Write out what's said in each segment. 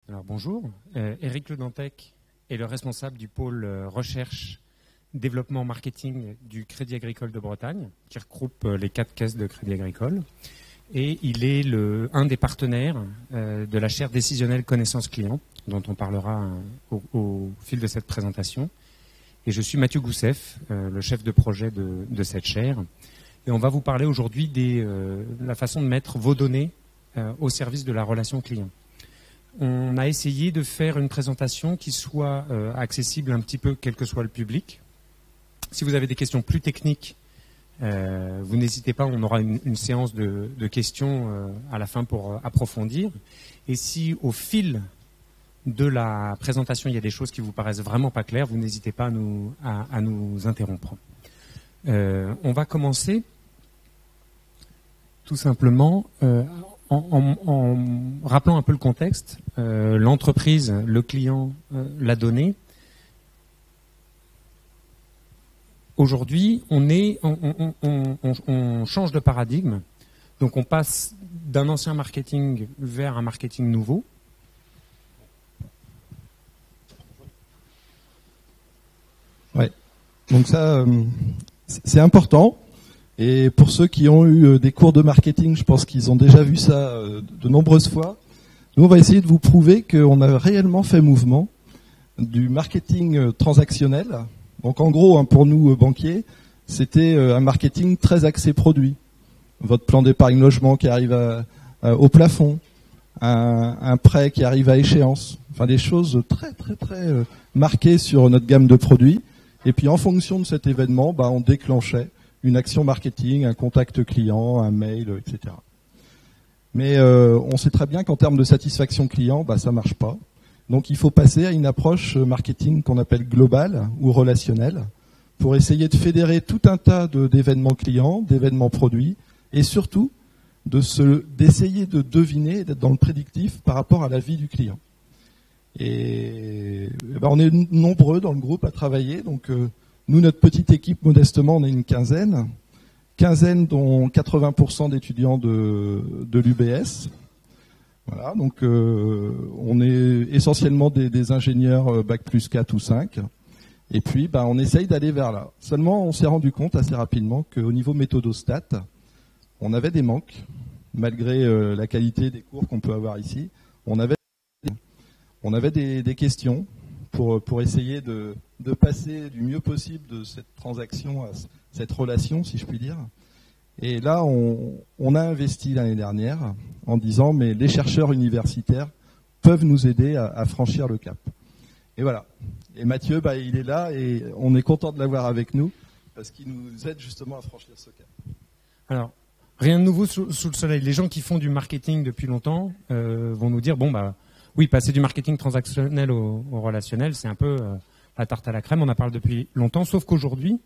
Alors bonjour, Éric Le Dantec est le responsable du pôle recherche, développement, marketing du Crédit Agricole de Bretagne, qui regroupe les 4 caisses de Crédit Agricole. Et il est un des partenaires de la chaire décisionnelle connaissance client, dont on parlera au fil de cette présentation. Et je suis Mathieu Goussef, le chef de projet de cette chaire. Et on va vous parler aujourd'hui de la façon de mettre vos données au service de la relation client. On a essayé de faire une présentation qui soit accessible un petit peu quel que soit le public. Si vous avez des questions plus techniques, vous n'hésitez pas, on aura une séance de questions à la fin pour approfondir. Et si au fil de la présentation, il y a des choses qui vous paraissent vraiment pas claires, vous n'hésitez pas à nous interrompre. On va commencer tout simplement en rappelant un peu le contexte, l'entreprise, le client, la donnée. Aujourd'hui, on change de paradigme. Donc on passe d'un ancien marketing vers un marketing nouveau. Ouais. Donc ça, c'est important. Et pour ceux qui ont eu des cours de marketing, je pense qu'ils ont déjà vu ça de nombreuses fois. Nous, on va essayer de vous prouver qu'on a réellement fait mouvement du marketing transactionnel. Donc en gros, pour nous, banquiers, c'était un marketing très axé produit. Votre plan d'épargne logement qui arrive au plafond, un prêt qui arrive à échéance. Enfin, des choses très, très, très marquées sur notre gamme de produits. Et puis en fonction de cet événement, on déclenchait une action marketing, un contact client, un mail, etc. Mais on sait très bien qu'en termes de satisfaction client, ça marche pas. Donc il faut passer à une approche marketing qu'on appelle globale ou relationnelle pour essayer de fédérer tout un tas d'événements clients, d'événements produits et surtout d'essayer de deviner, d'être dans le prédictif par rapport à la vie du client. Et on est nombreux dans le groupe à travailler, donc nous, notre petite équipe, modestement, on est une quinzaine dont 80% d'étudiants de l'UBS. Voilà, donc on est essentiellement des ingénieurs bac plus 4 ou 5. Et puis, on essaye d'aller vers là. Seulement, on s'est rendu compte assez rapidement qu'au niveau méthodostat, on avait des manques, malgré la qualité des cours qu'on peut avoir ici. On avait des questions pour essayer de passer du mieux possible de cette transaction à cette relation, si je puis dire. Et là, on a investi l'année dernière en disant, mais les chercheurs universitaires peuvent nous aider à franchir le cap. Et voilà. Et Mathieu, il est là et on est content de l'avoir avec nous parce qu'il nous aide justement à franchir ce cap. Alors, rien de nouveau sous le soleil. Les gens qui font du marketing depuis longtemps vont nous dire, oui, passer du marketing transactionnel au relationnel, c'est un peu la tarte à la crème. On en parle depuis longtemps, sauf qu'aujourd'hui,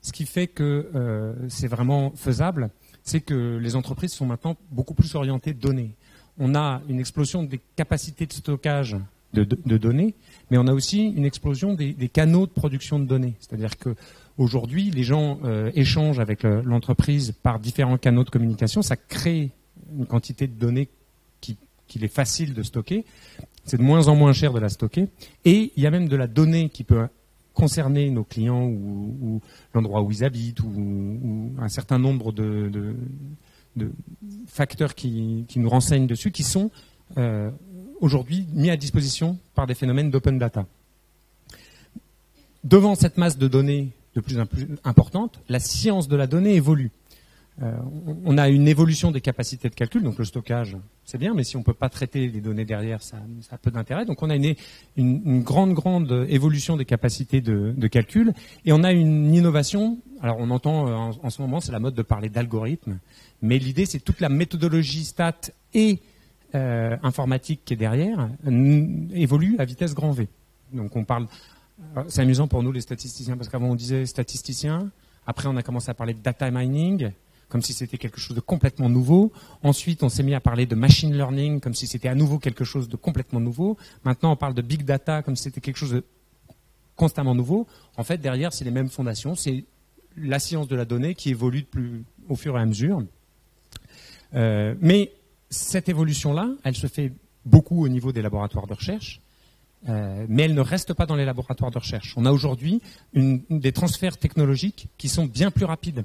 ce qui fait que c'est vraiment faisable, c'est que les entreprises sont maintenant beaucoup plus orientées données. On a une explosion des capacités de stockage de données, mais on a aussi une explosion des canaux de production de données. C'est-à-dire qu'aujourd'hui, les gens échangent avec l'entreprise par différents canaux de communication. Ça crée une quantité de données qu'il est facile de stocker. C'est de moins en moins cher de la stocker. Et il y a même de la donnée qui peut concerner nos clients ou l'endroit où ils habitent ou un certain nombre de facteurs qui nous renseignent dessus, qui sont aujourd'hui mis à disposition par des phénomènes d'open data. Devant cette masse de données de plus en plus importante, la science de la donnée évolue. On a une évolution des capacités de calcul, donc le stockage, c'est bien, mais si on ne peut pas traiter les données derrière, ça a peu d'intérêt. Donc on a une grande évolution des capacités de calcul, et on a une innovation. Alors on entend en ce moment, c'est la mode de parler d'algorithmes, mais l'idée c'est toute la méthodologie stat et informatique qui est derrière évolue à vitesse grand V. Donc on parle, c'est amusant pour nous les statisticiens, parce qu'avant on disait statisticien, après on a commencé à parler de data mining, comme si c'était quelque chose de complètement nouveau. Ensuite, on s'est mis à parler de machine learning, comme si c'était à nouveau quelque chose de complètement nouveau. Maintenant, on parle de big data, comme si c'était quelque chose de constamment nouveau. En fait, derrière, c'est les mêmes fondations. C'est la science de la donnée qui évolue au fur et à mesure. Mais cette évolution-là, elle se fait beaucoup au niveau des laboratoires de recherche, mais elles ne restent pas dans les laboratoires de recherche. On a aujourd'hui des transferts technologiques qui sont bien plus rapides.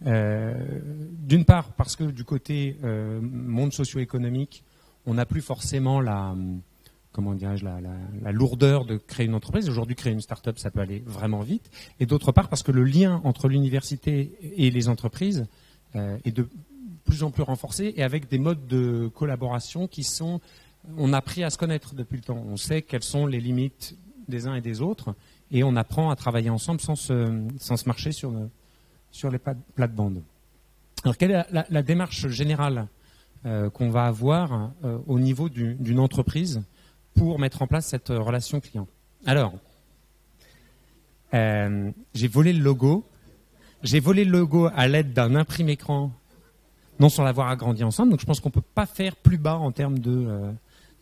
D'une part, parce que du côté monde socio-économique, on n'a plus forcément la lourdeur de créer une entreprise. Aujourd'hui, créer une start-up, ça peut aller vraiment vite. Et d'autre part, parce que le lien entre l'université et les entreprises est de plus en plus renforcé et avec des modes de collaboration qui sont... On a appris à se connaître depuis le temps. On sait quelles sont les limites des uns et des autres et on apprend à travailler ensemble sans se marcher sur les plates-bandes. Alors, quelle est la démarche générale qu'on va avoir au niveau d'une entreprise pour mettre en place cette relation client? Alors, j'ai volé le logo. J'ai volé le logo à l'aide d'un imprimé-écran, non sans l'avoir agrandi ensemble. Donc, je pense qu'on ne peut pas faire plus bas en termes de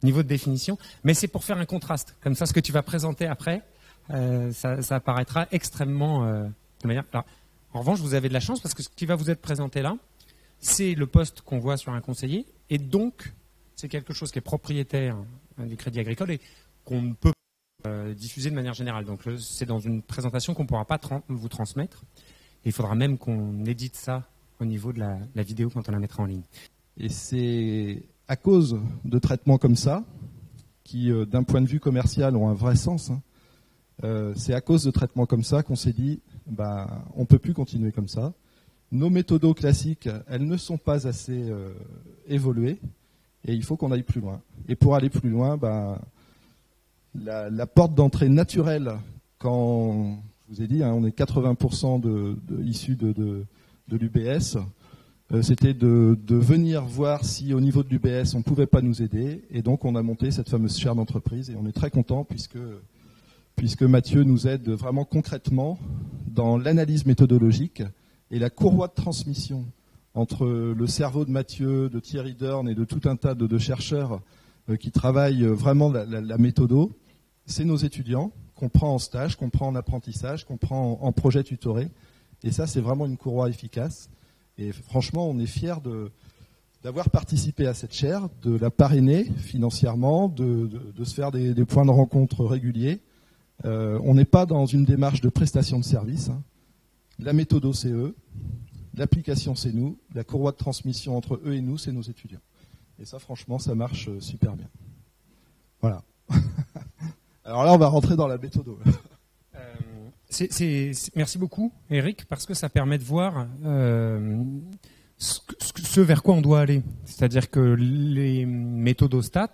niveau de définition. Mais c'est pour faire un contraste. Comme ça, ce que tu vas présenter après, ça apparaîtra extrêmement de manière... Alors, en revanche, vous avez de la chance parce que ce qui va vous être présenté là, c'est le poste qu'on voit sur un conseiller. Et donc, c'est quelque chose qui est propriétaire du Crédit Agricole et qu'on ne peut pas diffuser de manière générale. Donc, c'est dans une présentation qu'on ne pourra pas vous transmettre. Et il faudra même qu'on édite ça au niveau de la vidéo quand on la mettra en ligne. Et c'est à cause de traitements comme ça, qui d'un point de vue commercial ont un vrai sens, c'est à cause de traitements comme ça qu'on s'est dit, on ne peut plus continuer comme ça. Nos méthodos classiques, elles ne sont pas assez évoluées et il faut qu'on aille plus loin. Et pour aller plus loin, la porte d'entrée naturelle, quand je vous ai dit, on est 80% issus de l'UBS, c'était de venir voir si au niveau de l'UBS on ne pouvait pas nous aider. Et donc on a monté cette fameuse chaire d'entreprise et on est très content puisque Mathieu nous aide vraiment concrètement dans l'analyse méthodologique et la courroie de transmission entre le cerveau de Mathieu, de Thierry Dorn et de tout un tas de chercheurs qui travaillent vraiment la méthodo. C'est nos étudiants qu'on prend en stage, qu'on prend en apprentissage, qu'on prend en projet tutoré. Et ça, c'est vraiment une courroie efficace. Et franchement, on est fiers d'avoir participé à cette chaire, de la parrainer financièrement, de se faire des points de rencontre réguliers. On n'est pas dans une démarche de prestation de service. La méthodo, c'est eux. L'application, c'est nous. La courroie de transmission entre eux et nous, c'est nos étudiants. Et ça, franchement, ça marche super bien. Voilà. Alors là, on va rentrer dans la méthodo. Merci beaucoup, Eric, parce que ça permet de voir ce vers quoi on doit aller. C'est-à-dire que les méthodostats,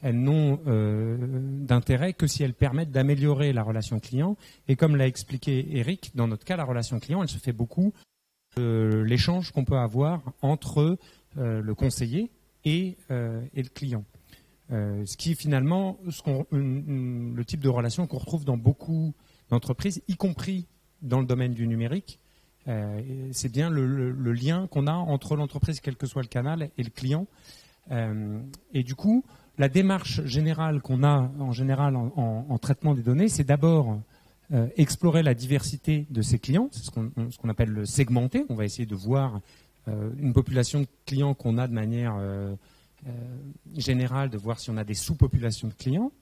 elles n'ont d'intérêt que si elles permettent d'améliorer la relation client. Et comme l'a expliqué Eric, dans notre cas, la relation client, elle se fait beaucoup de l'échange qu'on peut avoir entre le conseiller et le client. Ce qui est finalement le type de relation qu'on retrouve dans beaucoup d'entreprises, y compris dans le domaine du numérique. C'est bien le lien qu'on a entre l'entreprise, quel que soit le canal, et le client. Et du coup, la démarche générale qu'on a en général en traitement des données, c'est d'abord explorer la diversité de ses clients, c'est ce qu'on appelle le segmenter. On va essayer de voir une population de clients qu'on a de manière générale, de voir si on a des sous-populations de clients.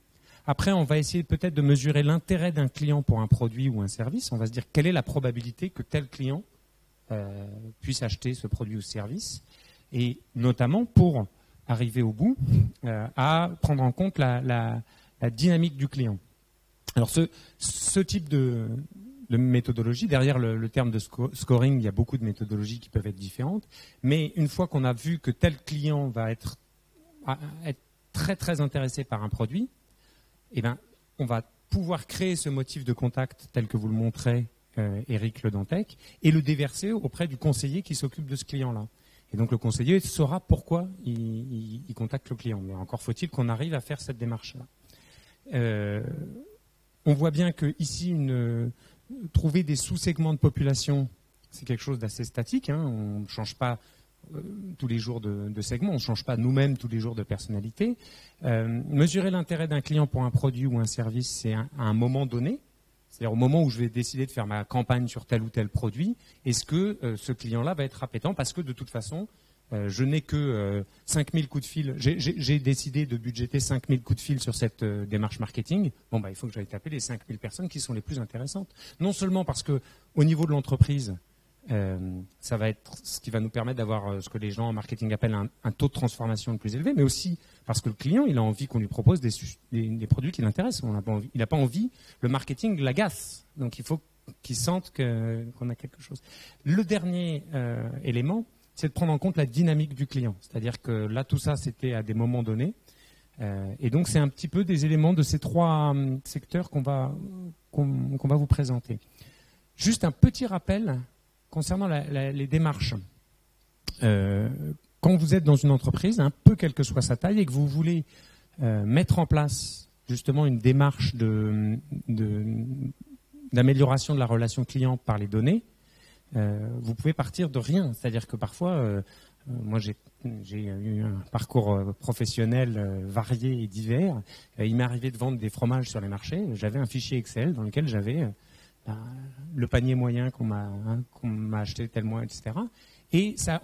Après, on va essayer peut-être de mesurer l'intérêt d'un client pour un produit ou un service. On va se dire quelle est la probabilité que tel client puisse acheter ce produit ou ce service. Et notamment pour arriver au bout, à prendre en compte la dynamique du client. Alors ce type de méthodologie, derrière le terme de scoring, il y a beaucoup de méthodologies qui peuvent être différentes. Mais une fois qu'on a vu que tel client va être très très intéressé par un produit, eh ben, on va pouvoir créer ce motif de contact tel que vous le montrez, Eric Le Dantec, et le déverser auprès du conseiller qui s'occupe de ce client-là. Et donc le conseiller saura pourquoi il contacte le client. Mais encore faut-il qu'on arrive à faire cette démarche-là. On voit bien qu'ici, trouver des sous-segments de population, c'est quelque chose d'assez statique. On ne change pas tous les jours de segment, on ne change pas nous-mêmes tous les jours de personnalité. Mesurer l'intérêt d'un client pour un produit ou un service, c'est à un moment donné. C'est-à-dire au moment où je vais décider de faire ma campagne sur tel ou tel produit, est-ce que ce client-là va être appétent parce que de toute façon, je n'ai que 5000 coups de fil. J'ai décidé de budgéter 5000 coups de fil sur cette démarche marketing. Bon, il faut que j'aille taper les 5000 personnes qui sont les plus intéressantes. Non seulement parce que au niveau de l'entreprise, ça va être ce qui va nous permettre d'avoir ce que les gens en marketing appellent un taux de transformation le plus élevé, mais aussi parce que le client, il a envie qu'on lui propose des produits qui l'intéressent. Il n'a pas envie, le marketing l'agace. Donc il faut qu'il sente qu'on a quelque chose. Le dernier élément, c'est de prendre en compte la dynamique du client. C'est-à-dire que là, tout ça, c'était à des moments donnés. Et donc, c'est un petit peu des éléments de ces trois secteurs qu'on va vous présenter. Juste un petit rappel concernant les démarches. Quand vous êtes dans une entreprise, un peu quelle que soit sa taille, et que vous voulez mettre en place justement une démarche d'amélioration de la relation client par les données, vous pouvez partir de rien. C'est-à-dire que parfois, moi j'ai eu un parcours professionnel varié et divers. Il m'est arrivé de vendre des fromages sur les marchés. J'avais un fichier Excel dans lequel j'avais le panier moyen qu'on m'a acheté tel mois, etc. Et ça,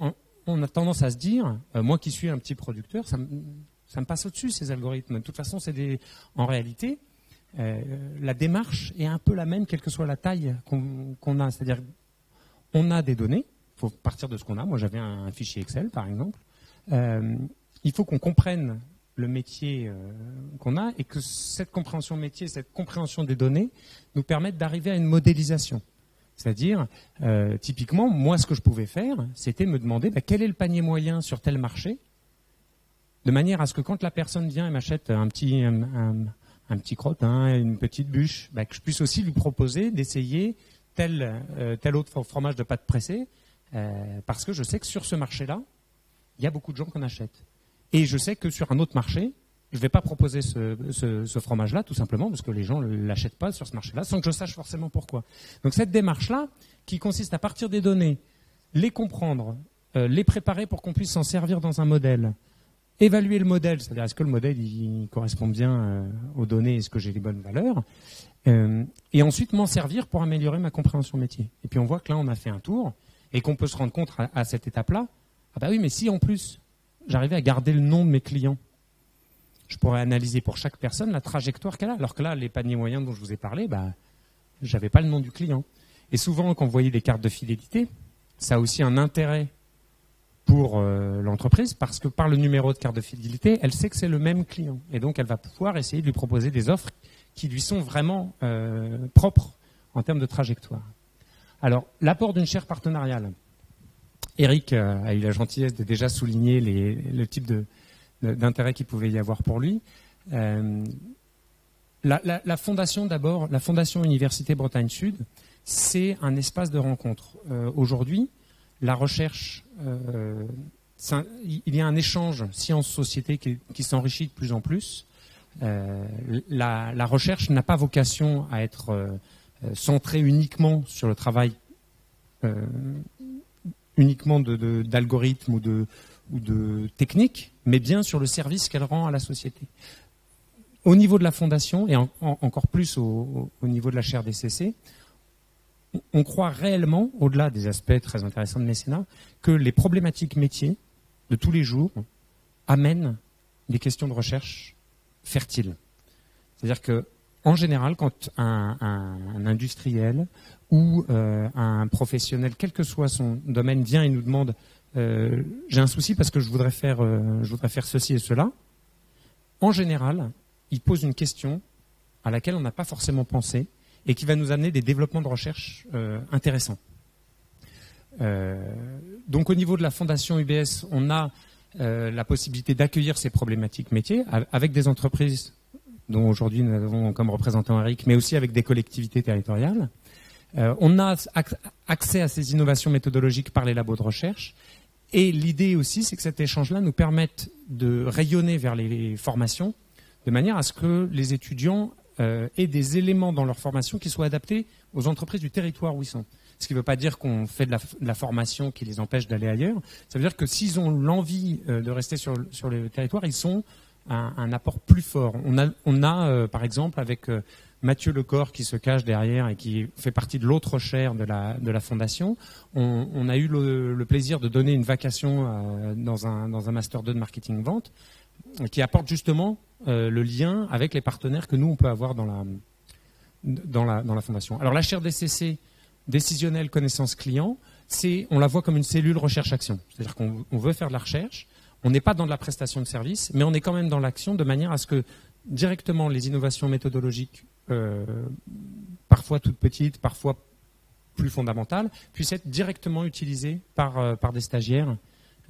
on a tendance à se dire, moi qui suis un petit producteur, ça me passe au-dessus ces algorithmes. De toute façon, en réalité, la démarche est un peu la même, quelle que soit la taille qu'on a. C'est-à-dire, on a des données, il faut partir de ce qu'on a. Moi, j'avais un fichier Excel, par exemple. Il faut qu'on comprenne le métier qu'on a et que cette compréhension métier, cette compréhension des données nous permette d'arriver à une modélisation. C'est-à-dire, typiquement, moi, ce que je pouvais faire, c'était me demander quel est le panier moyen sur tel marché, de manière à ce que quand la personne vient et m'achète un petit crottin, une petite bûche, que je puisse aussi lui proposer d'essayer tel autre fromage de pâte pressée, parce que je sais que sur ce marché-là, il y a beaucoup de gens qu'on achète. Et je sais que sur un autre marché, je ne vais pas proposer ce fromage-là, tout simplement, parce que les gens ne l'achètent pas sur ce marché-là, sans que je sache forcément pourquoi. Donc cette démarche-là, qui consiste à partir des données, les comprendre, les préparer pour qu'on puisse s'en servir dans un modèle, évaluer le modèle, c'est-à-dire est-ce que le modèle il correspond bien aux données, est-ce que j'ai les bonnes valeurs, et ensuite m'en servir pour améliorer ma compréhension métier. Et puis on voit que là, on a fait un tour, et qu'on peut se rendre compte à cette étape-là, oui, mais si en plus, j'arrivais à garder le nom de mes clients, je pourrais analyser pour chaque personne la trajectoire qu'elle a. Alors que là, les paniers moyens dont je vous ai parlé, je n'avais pas le nom du client. Et souvent, quand vous voyez des cartes de fidélité, ça a aussi un intérêt pour l'entreprise, parce que par le numéro de carte de fidélité, elle sait que c'est le même client. Et donc, elle va pouvoir essayer de lui proposer des offres qui lui sont vraiment propres en termes de trajectoire. Alors, l'apport d'une chaire partenariale. Eric a eu la gentillesse de déjà souligner le type d'intérêt qu'il pouvait y avoir pour lui. La fondation d'abord, la Fondation Université Bretagne Sud, c'est un espace de rencontre. Aujourd'hui, la recherche, il y a un échange science-société qui s'enrichit de plus en plus. La recherche n'a pas vocation à être centrée uniquement sur le travail uniquement d'algorithmes ou de techniques, mais bien sur le service qu'elle rend à la société. Au niveau de la fondation, et encore plus au niveau de la chaire DCC, on croit réellement, au-delà des aspects très intéressants de mécénat, que les problématiques métiers de tous les jours amènent des questions de recherche fertiles. C'est-à-dire que, en général, quand un industriel ou un professionnel, quel que soit son domaine, vient et nous demande j'ai un souci parce que je voudrais faire ceci et cela, en général, il pose une question à laquelle on n'a pas forcément pensé et qui va nous amener des développements de recherche intéressants. Donc au niveau de la Fondation UBS, on a la possibilité d'accueillir ces problématiques métiers avec des entreprises dont aujourd'hui nous avons comme représentant Eric, mais aussi avec des collectivités territoriales. On a accès à ces innovations méthodologiques par les labos de recherche. Et l'idée aussi, c'est que cet échange-là nous permette de rayonner vers les formations, de manière à ce que les étudiants aient des éléments dans leur formation qui soient adaptés aux entreprises du territoire où ils sont. Ce qui ne veut pas dire qu'on fait de la formation qui les empêche d'aller ailleurs. Ça veut dire que s'ils ont l'envie de rester sur le territoire, ils sont un apport plus fort. On a par exemple, avec Mathieu Lecor qui se cache derrière et qui fait partie de l'autre chaire de la fondation. On a eu le plaisir de donner une vacation dans un Master 2 de marketing-vente qui apporte justement le lien avec les partenaires que nous, on peut avoir dans la fondation. Alors la chaire DCC, décisionnelle connaissance client, on la voit comme une cellule recherche-action. C'est-à-dire qu'on veut faire de la recherche, on n'est pas dans de la prestation de service, mais on est quand même dans l'action de manière à ce que directement les innovations méthodologiques, parfois toutes petites, parfois plus fondamentales, puissent être directement utilisées par des stagiaires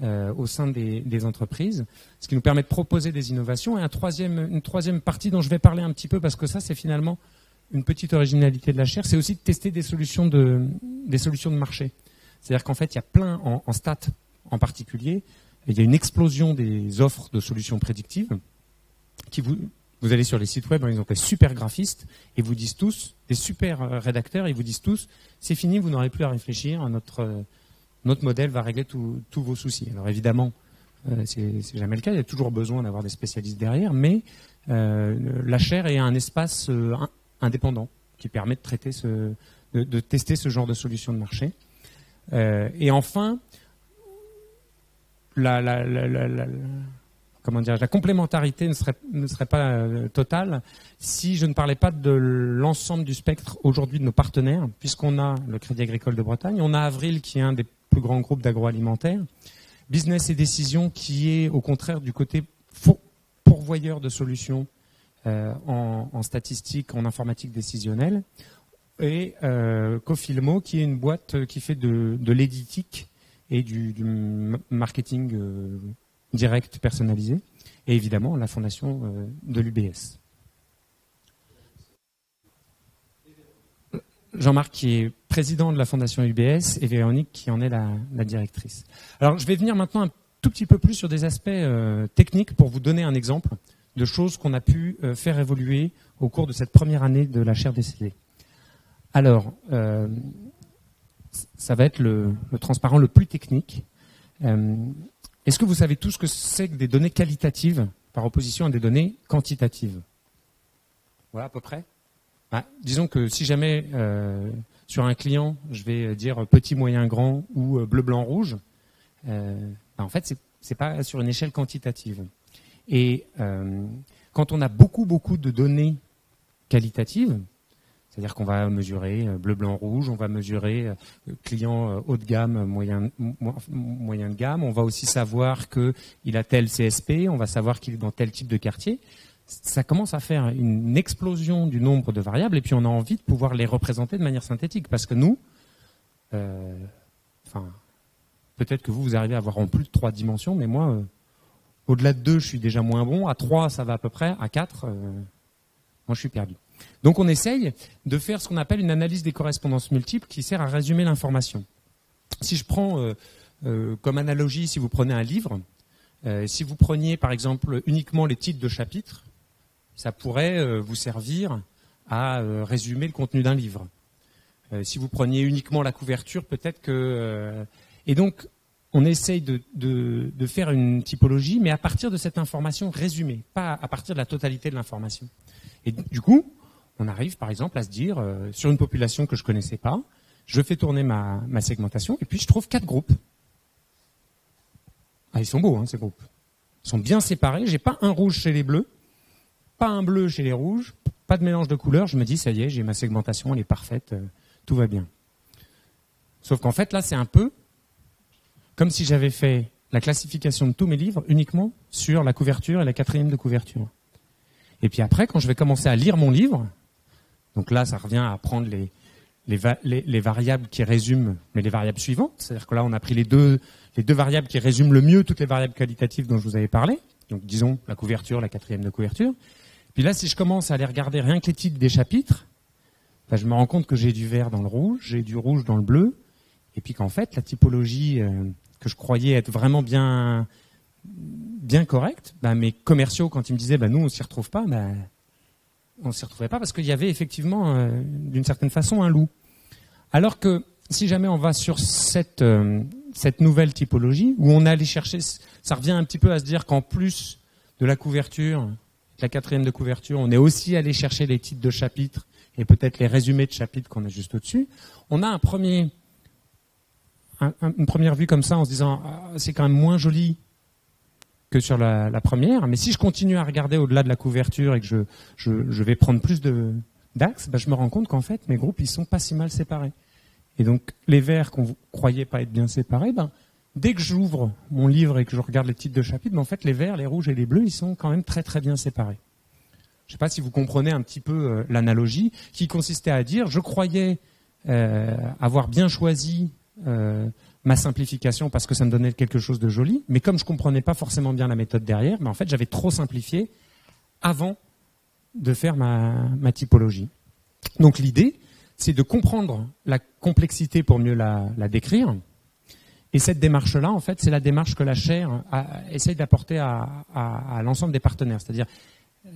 au sein des entreprises, ce qui nous permet de proposer des innovations. Et une troisième partie dont je vais parler un petit peu, parce que ça c'est finalement une petite originalité de la chaire, c'est aussi de tester des solutions de marché. C'est-à-dire qu'en fait, il y a plein, en stats en particulier, il y a une explosion des offres de solutions prédictives qui vous allez sur les sites web, ils ont des super graphistes et vous disent tous, des super rédacteurs, ils vous disent tous, c'est fini, vous n'aurez plus à réfléchir, notre modèle va régler tous vos soucis. Alors évidemment, c'est jamais le cas, il y a toujours besoin d'avoir des spécialistes derrière, mais la chaire est un espace indépendant qui permet de traiter de tester ce genre de solutions de marché. Et enfin, la complémentarité ne serait pas totale si je ne parlais pas de l'ensemble du spectre aujourd'hui de nos partenaires, puisqu'on a le Crédit Agricole de Bretagne, on a Avril qui est un des plus grands groupes d'agroalimentaire, Business et Décision qui est au contraire du côté pourvoyeur de solutions en statistique, en informatique décisionnelle, et Cofilmo qui est une boîte qui fait de l'éditique et du marketing direct personnalisé, et évidemment la fondation de l'UBS. Jean-Marc qui est président de la fondation UBS et Véronique qui en est la directrice. Alors je vais venir maintenant un tout petit peu plus sur des aspects techniques pour vous donner un exemple de choses qu'on a pu faire évoluer au cours de cette première année de la chaire DCD. Alors, ça va être le transparent le plus technique. Est-ce que vous savez tous ce que c'est que des données qualitatives par opposition à des données quantitatives? Voilà, à peu près. Disons que si jamais sur un client, je vais dire petit, moyen, grand ou bleu, blanc, rouge, en fait, c'est pas sur une échelle quantitative. Et quand on a beaucoup de données qualitatives, c'est-à-dire qu'on va mesurer bleu, blanc, rouge, on va mesurer client haut de gamme, moyen de gamme, on va aussi savoir qu'il a tel CSP, on va savoir qu'il est dans tel type de quartier. Ça commence à faire une explosion du nombre de variables et puis on a envie de pouvoir les représenter de manière synthétique parce que nous, peut-être que vous arrivez à avoir en plus de 3 dimensions, mais moi, au-delà de 2, je suis déjà moins bon, à 3, ça va à peu près, à 4, moi je suis perdu. Donc on essaye de faire ce qu'on appelle une analyse des correspondances multiples qui sert à résumer l'information. Si je prends comme analogie, si vous prenez un livre, si vous preniez par exemple uniquement les titres de chapitres, ça pourrait vous servir à résumer le contenu d'un livre. Si vous preniez uniquement la couverture, peut-être que... Et donc on essaye de faire une typologie, mais à partir de cette information résumée, pas à partir de la totalité de l'information. Et du coup, on arrive par exemple à se dire, sur une population que je ne connaissais pas, je fais tourner ma segmentation et puis je trouve 4 groupes. Ils sont beaux, ces groupes. Ils sont bien séparés. J'ai pas un rouge chez les bleus, pas un bleu chez les rouges, pas de mélange de couleurs. Je me dis, ça y est, j'ai ma segmentation, elle est parfaite, tout va bien. Sauf qu'en fait, là, c'est un peu comme si j'avais fait la classification de tous mes livres uniquement sur la couverture et la 4e de couverture. Et puis après, quand je vais commencer à lire mon livre, donc là, ça revient à prendre les variables qui résument, mais les variables suivantes. C'est-à-dire que là, on a pris les deux variables qui résument le mieux toutes les variables qualitatives dont je vous avais parlé. Donc, disons, la couverture, la 4e de couverture. Puis là, si je commence à aller regarder rien que les titres des chapitres, je me rends compte que j'ai du vert dans le rouge, j'ai du rouge dans le bleu, et puis qu'en fait, la typologie que je croyais être vraiment bien correcte, mes commerciaux, quand ils me disaient, nous, on s'y retrouve pas, on s'y retrouvait pas parce qu'il y avait effectivement, d'une certaine façon, un loup. Alors que si jamais on va sur cette nouvelle typologie, où on allait chercher, ça revient un petit peu à se dire qu'en plus de la couverture la 4e de couverture, on est aussi allé chercher les titres de chapitres et peut-être les résumés de chapitres qu'on a juste au-dessus. On a une première vue comme ça en se disant c'est quand même moins joli que sur la première, mais si je continue à regarder au-delà de la couverture et que je vais prendre plus d'axes, je me rends compte qu'en fait mes groupes ils sont pas si mal séparés. Et donc les verts qu'on croyait pas être bien séparés, dès que j'ouvre mon livre et que je regarde les titres de chapitres, en fait les verts, les rouges et les bleus ils sont quand même très très bien séparés. Je ne sais pas si vous comprenez un petit peu l'analogie qui consistait à dire je croyais avoir bien choisi ma simplification parce que ça me donnait quelque chose de joli, mais comme je comprenais pas forcément bien la méthode derrière, en fait j'avais trop simplifié avant de faire ma typologie. Donc l'idée, c'est de comprendre la complexité pour mieux la décrire. Et cette démarche-là, en fait, c'est la démarche que la chaire essaye d'apporter à l'ensemble des partenaires. C'est-à-dire,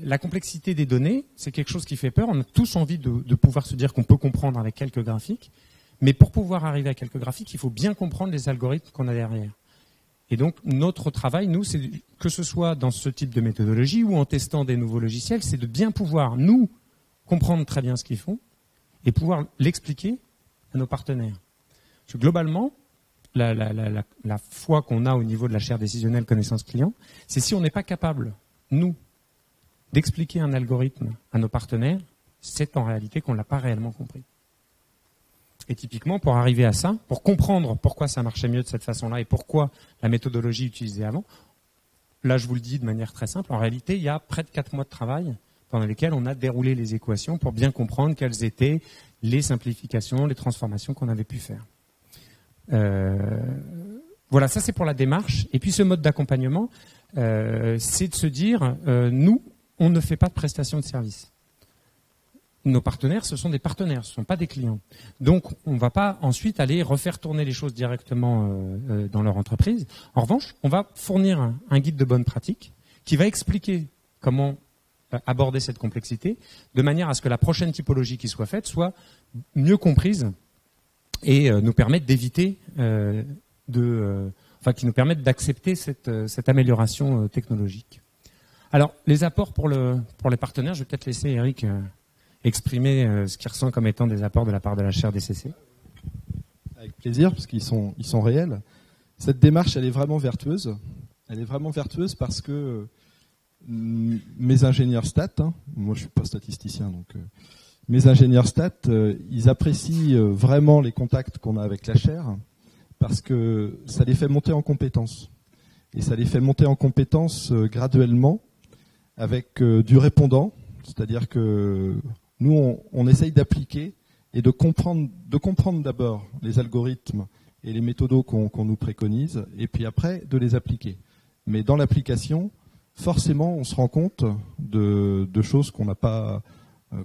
la complexité des données, c'est quelque chose qui fait peur. On a tous envie de pouvoir se dire qu'on peut comprendre avec quelques graphiques. Mais pour pouvoir arriver à quelques graphiques, il faut bien comprendre les algorithmes qu'on a derrière. Et donc, notre travail, nous, c'est que ce soit dans ce type de méthodologie ou en testant des nouveaux logiciels, c'est de bien pouvoir, nous, comprendre très bien ce qu'ils font et pouvoir l'expliquer à nos partenaires. Parce que globalement, la foi qu'on a au niveau de la chaire décisionnelle connaissance client, c'est si on n'est pas capable, nous, d'expliquer un algorithme à nos partenaires, c'est en réalité qu'on ne l'a pas réellement compris. Et typiquement, pour arriver à ça, pour comprendre pourquoi ça marchait mieux de cette façon-là et pourquoi la méthodologie utilisée avant, là je vous le dis de manière très simple, en réalité il y a près de 4 mois de travail pendant lesquels on a déroulé les équations pour bien comprendre quelles étaient les simplifications, les transformations qu'on avait pu faire. Voilà, ça c'est pour la démarche. Et puis ce mode d'accompagnement, c'est de se dire, nous, on ne fait pas de prestation de service. Nos partenaires, ce sont des partenaires, ce ne sont pas des clients. Donc, on ne va pas ensuite aller refaire tourner les choses directement dans leur entreprise. En revanche, on va fournir un guide de bonne pratique qui va expliquer comment aborder cette complexité de manière à ce que la prochaine typologie qui soit faite soit mieux comprise et nous permette d'éviter qui nous permette d'accepter cette amélioration technologique. Alors, les apports pour les partenaires, je vais peut-être laisser Eric exprimer ce qu'il ressent comme étant des apports de la part de la chaire DCC. Avec plaisir, parce qu'ils sont réels. Cette démarche, elle est vraiment vertueuse. Elle est vraiment vertueuse parce que mes ingénieurs stats, moi je suis pas statisticien, donc mes ingénieurs stats, ils apprécient vraiment les contacts qu'on a avec la chaire parce que ça les fait monter en compétences. Et ça les fait monter en compétences graduellement avec du répondant, c'est-à-dire que nous, on essaye d'appliquer et de comprendre d'abord les algorithmes et les méthodos qu'on nous préconise, et puis après de les appliquer. Mais dans l'application, forcément, on se rend compte de choses qu'on n'a pas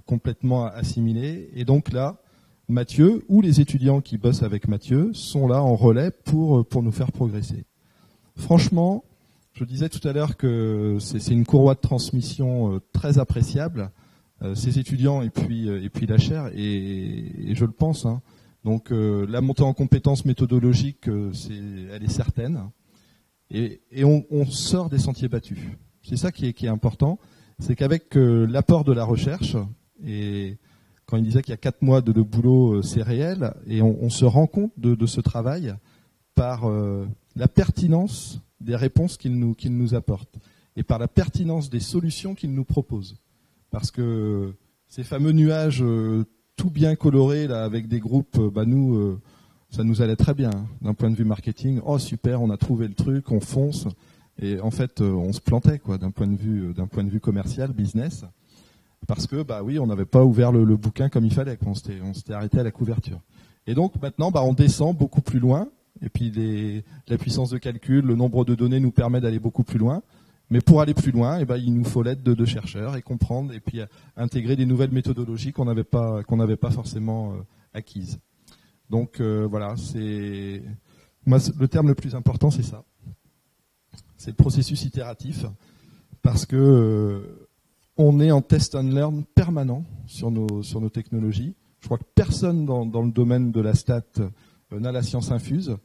complètement assimilées. Et donc là, Mathieu ou les étudiants qui bossent avec Mathieu sont là en relais pour nous faire progresser. Franchement, je disais tout à l'heure que c'est une courroie de transmission très appréciable. Ces étudiants et puis la chaire, et je le pense. Donc la montée en compétences méthodologiques, elle est certaine. Et on sort des sentiers battus. C'est ça qui est important. C'est qu'avec l'apport de la recherche, et quand il disait qu'il y a 4 mois de boulot, c'est réel, et on se rend compte de ce travail par la pertinence des réponses qu'il nous apporte, et par la pertinence des solutions qu'il nous propose. Parce que ces fameux nuages tout bien colorés là avec des groupes, nous, ça nous allait très bien d'un point de vue marketing. Oh super, on a trouvé le truc, on fonce. Et en fait, on se plantait d'un point de vue commercial, business, parce que oui, on n'avait pas ouvert le bouquin comme il fallait. On s'était arrêté à la couverture. Et donc maintenant, on descend beaucoup plus loin. Et puis la puissance de calcul, le nombre de données nous permet d'aller beaucoup plus loin. Mais pour aller plus loin, il nous faut l'aide de chercheurs et comprendre et puis intégrer des nouvelles méthodologies qu'on n'avait pas forcément acquises. Donc voilà, moi le terme le plus important, c'est ça. C'est le processus itératif parce que on est en test and learn permanent sur nos technologies. Je crois que personne dans le domaine de la stat n'a la science infuse.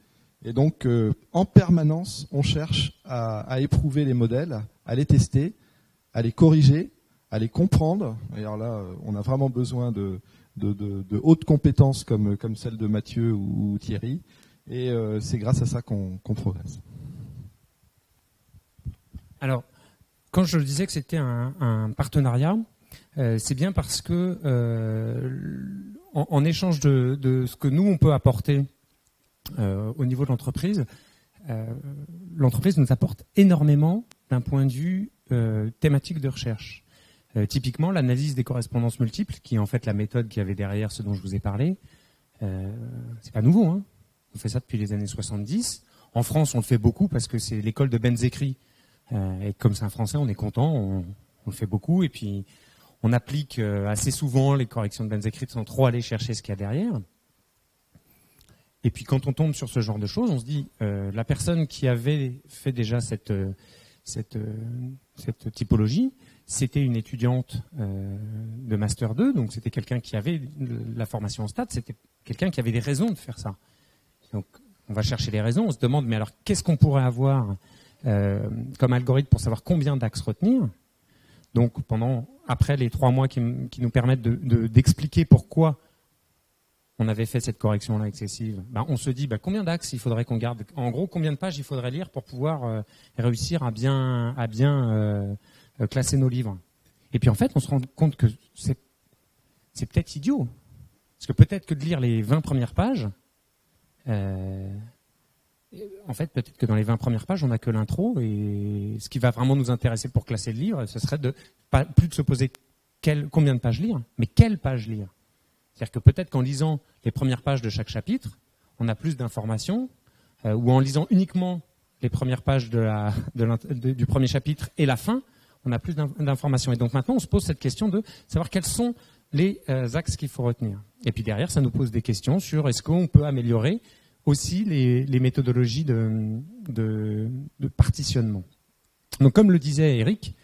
Et donc, en permanence, on cherche à éprouver les modèles, à les tester, à les corriger, à les comprendre. Et alors là, on a vraiment besoin de hautes compétences comme celles de Mathieu ou Thierry. Et c'est grâce à ça qu'on progresse. Alors, quand je disais que c'était un partenariat, c'est bien parce que en échange de ce que nous on peut apporter au niveau de l'entreprise, l'entreprise nous apporte énormément d'un point de vue thématique de recherche. Typiquement, l'analyse des correspondances multiples, qui est en fait la méthode qu'il y avait derrière ce dont je vous ai parlé, c'est pas nouveau, hein. On fait ça depuis les années 70. En France, on le fait beaucoup parce que c'est l'école de Benz-Écrit. Et comme c'est un Français, on est content, on le fait beaucoup. Et puis, on applique assez souvent les corrections de Benz-Écrit sans trop aller chercher ce qu'il y a derrière. Et puis, quand on tombe sur ce genre de choses, on se dit, la personne qui avait fait déjà cette typologie, c'était une étudiante de Master 2, donc c'était quelqu'un qui avait la formation en stats, c'était quelqu'un qui avait des raisons de faire ça. Donc, on va chercher les raisons, on se demande, mais alors, qu'est-ce qu'on pourrait avoir comme algorithme pour savoir combien d'axes retenir? Donc, après les 3 mois qui nous permettent d'expliquer pourquoi on avait fait cette correction-là excessive, on se dit combien d'axes il faudrait qu'on garde. En gros, combien de pages il faudrait lire pour pouvoir réussir à bien classer nos livres. Et puis en fait, on se rend compte que c'est peut-être idiot. Parce que peut-être que de lire les 20 premières pages, en fait, peut-être que dans les 20 premières pages, on n'a que l'intro, et ce qui va vraiment nous intéresser pour classer le livre, ce serait plus de se poser combien de pages lire, mais quelle page lire. C'est-à-dire que peut-être qu'en lisant les premières pages de chaque chapitre, on a plus d'informations, ou en lisant uniquement les premières pages du premier chapitre et la fin, on a plus d'informations. Et donc maintenant, on se pose cette question de savoir quels sont les axes qu'il faut retenir. Et puis derrière, ça nous pose des questions sur est-ce qu'on peut améliorer aussi les méthodologies de partitionnement. Donc comme le disait Eric,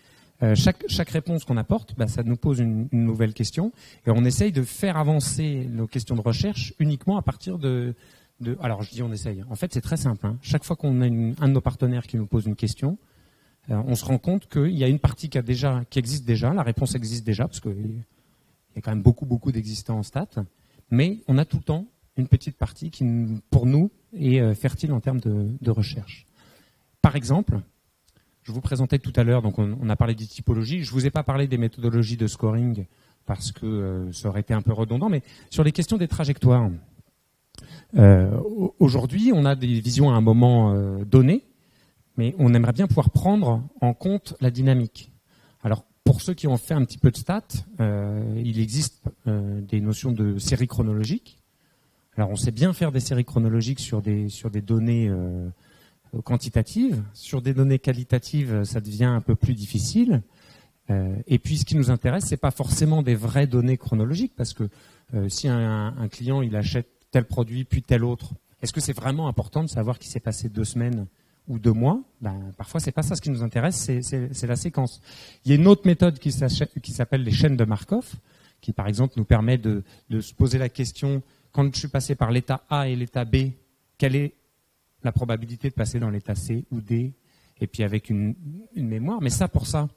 chaque réponse qu'on apporte, ça nous pose une nouvelle question, et on essaye de faire avancer nos questions de recherche uniquement à partir alors je dis on essaye, en fait c'est très simple, hein. Chaque fois qu'on a un de nos partenaires qui nous pose une question, on se rend compte qu'il y a une partie qui existe déjà, la réponse existe déjà, parce qu'il y a quand même beaucoup d'existants en stats, mais on a tout le temps une petite partie qui, pour nous, est fertile en termes de recherche. Par exemple, je vous présentais tout à l'heure, donc on a parlé des typologies. Je ne vous ai pas parlé des méthodologies de scoring parce que ça aurait été un peu redondant, mais sur les questions des trajectoires. Aujourd'hui, on a des visions à un moment donné, mais on aimerait bien pouvoir prendre en compte la dynamique. Alors, pour ceux qui ont fait un petit peu de stats, il existe des notions de séries chronologiques. Alors, on sait bien faire des séries chronologiques sur des données quantitatives. Sur des données qualitatives, ça devient un peu plus difficile. Et puis, ce qui nous intéresse, c'est pas forcément des vraies données chronologiques, parce que si un client il achète tel produit puis tel autre, est-ce que c'est vraiment important de savoir qu'il s'est passé 2 semaines ou 2 mois? Parfois, c'est pas ça ce qui nous intéresse, c'est la séquence. Il y a une autre méthode qui s'appelle les chaînes de Markov, qui par exemple nous permet de se poser la question: quand je suis passé par l'état A et l'état B, quelle est la probabilité de passer dans l'état C ou D? Et puis avec une mémoire. Mais pour ça,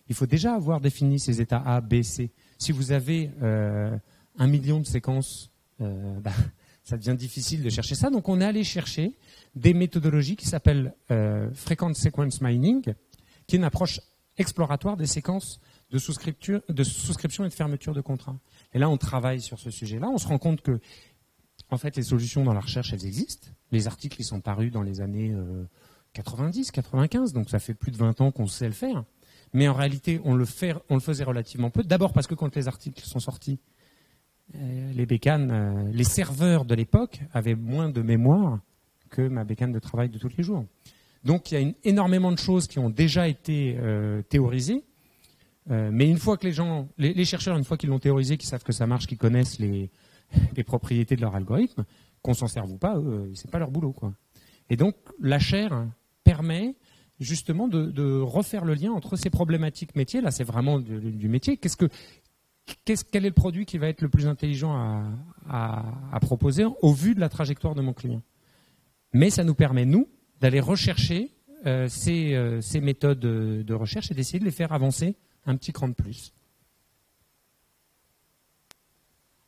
il faut déjà avoir défini ces états A, B, C. Si vous avez 1 million de séquences, ça devient difficile de chercher ça. Donc on est allé chercher des méthodologies qui s'appellent Frequent Sequence Mining, qui est une approche exploratoire des séquences de souscription et de fermeture de contrat. Et là, on travaille sur ce sujet-là. On se rend compte que, en fait, les solutions dans la recherche, elles existent. Les articles, ils sont parus dans les années 90, 95, donc ça fait plus de 20 ans qu'on sait le faire. Mais en réalité, on le faisait relativement peu. D'abord parce que quand les articles sont sortis, les bécanes, les serveurs de l'époque avaient moins de mémoire que ma bécane de travail de tous les jours. Donc il y a énormément de choses qui ont déjà été théorisées. Mais une fois que les chercheurs, une fois qu'ils l'ont théorisé, qu'ils savent que ça marche, qu'ils connaissent les propriétés de leur algorithme, qu'on s'en serve ou pas, eux, c'est pas leur boulot, quoi. Et donc la chaire permet justement de refaire le lien entre ces problématiques métiers. Là, c'est vraiment du métier. Quel est le produit qui va être le plus intelligent à proposer au vu de la trajectoire de mon client? Mais ça nous permet, nous, d'aller rechercher ces méthodes de recherche et d'essayer de les faire avancer un petit cran de plus.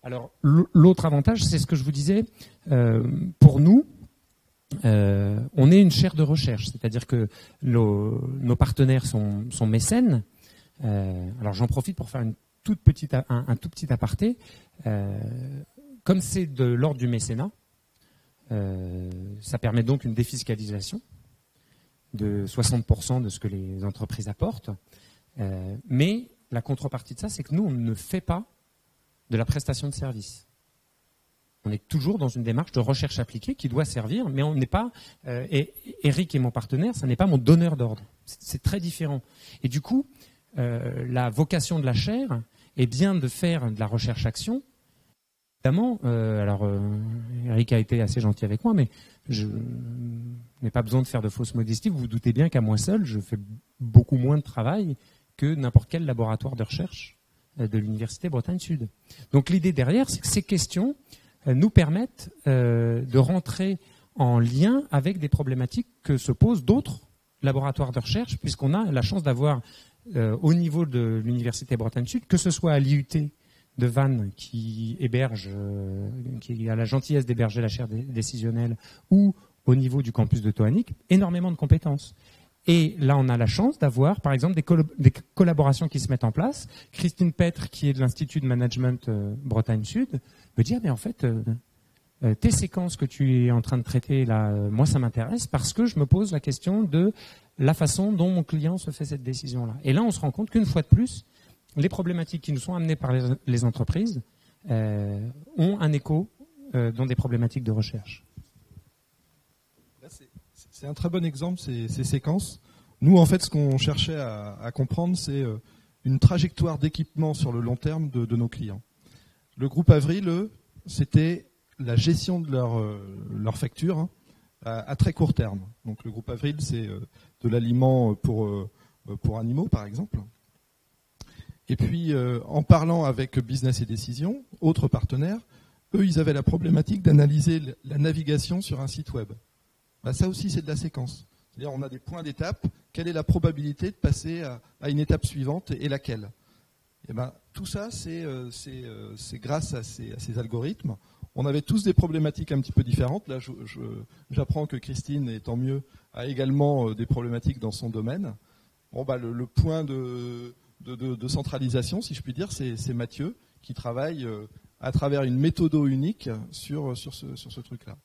Alors, l'autre avantage, c'est ce que je vous disais, pour nous, on est une chaire de recherche, c'est-à-dire que nos partenaires sont mécènes. Alors, j'en profite pour faire un tout petit aparté. Comme c'est de l'ordre du mécénat, ça permet donc une défiscalisation de 60% de ce que les entreprises apportent. Mais la contrepartie de ça, c'est que nous, on ne fait pas de la prestation de service. On est toujours dans une démarche de recherche appliquée qui doit servir, mais on n'est pas, et Eric est mon partenaire, ça n'est pas mon donneur d'ordre. C'est très différent. Et du coup, la vocation de la chaire est bien de faire de la recherche-action. Évidemment, Eric a été assez gentil avec moi, mais je n'ai pas besoin de faire de fausses modesties. Vous vous doutez bien qu'à moi seul, je fais beaucoup moins de travail que n'importe quel laboratoire de recherche de l'Université Bretagne Sud. Donc l'idée derrière, c'est que ces questions nous permettent de rentrer en lien avec des problématiques que se posent d'autres laboratoires de recherche, puisqu'on a la chance d'avoir au niveau de l'Université Bretagne Sud, que ce soit à l'IUT de Vannes qui a la gentillesse d'héberger la chaire décisionnelle, ou au niveau du campus de Toanic, énormément de compétences. Et là, on a la chance d'avoir, par exemple, des collaborations qui se mettent en place. Christine Petre, qui est de l'Institut de Management Bretagne Sud, me dit, mais en fait, tes séquences que tu es en train de traiter là, moi, ça m'intéresse parce que je me pose la question de la façon dont mon client se fait cette décision-là. Et là, on se rend compte qu'une fois de plus, les problématiques qui nous sont amenées par les entreprises ont un écho dans des problématiques de recherche. C'est un très bon exemple, ces séquences. Nous, en fait, ce qu'on cherchait à comprendre, c'est une trajectoire d'équipement sur le long terme de nos clients. Le groupe Avril, c'était la gestion de leur facture à très court terme. Donc, le groupe Avril, c'est de l'aliment pour animaux, par exemple. Et puis, en parlant avec Business et Décision, autres partenaires, eux, ils avaient la problématique d'analyser la navigation sur un site web. Ça aussi, c'est de la séquence. C'est-à-dire, on a des points d'étape. Quelle est la probabilité de passer à une étape suivante et laquelle ? Et tout ça, c'est grâce à ces algorithmes. On avait tous des problématiques un petit peu différentes. Là, j'apprends que Christine, et tant mieux, a également des problématiques dans son domaine. Bon, le point de centralisation, si je puis dire, c'est Mathieu qui travaille à travers une méthode unique sur ce truc-là.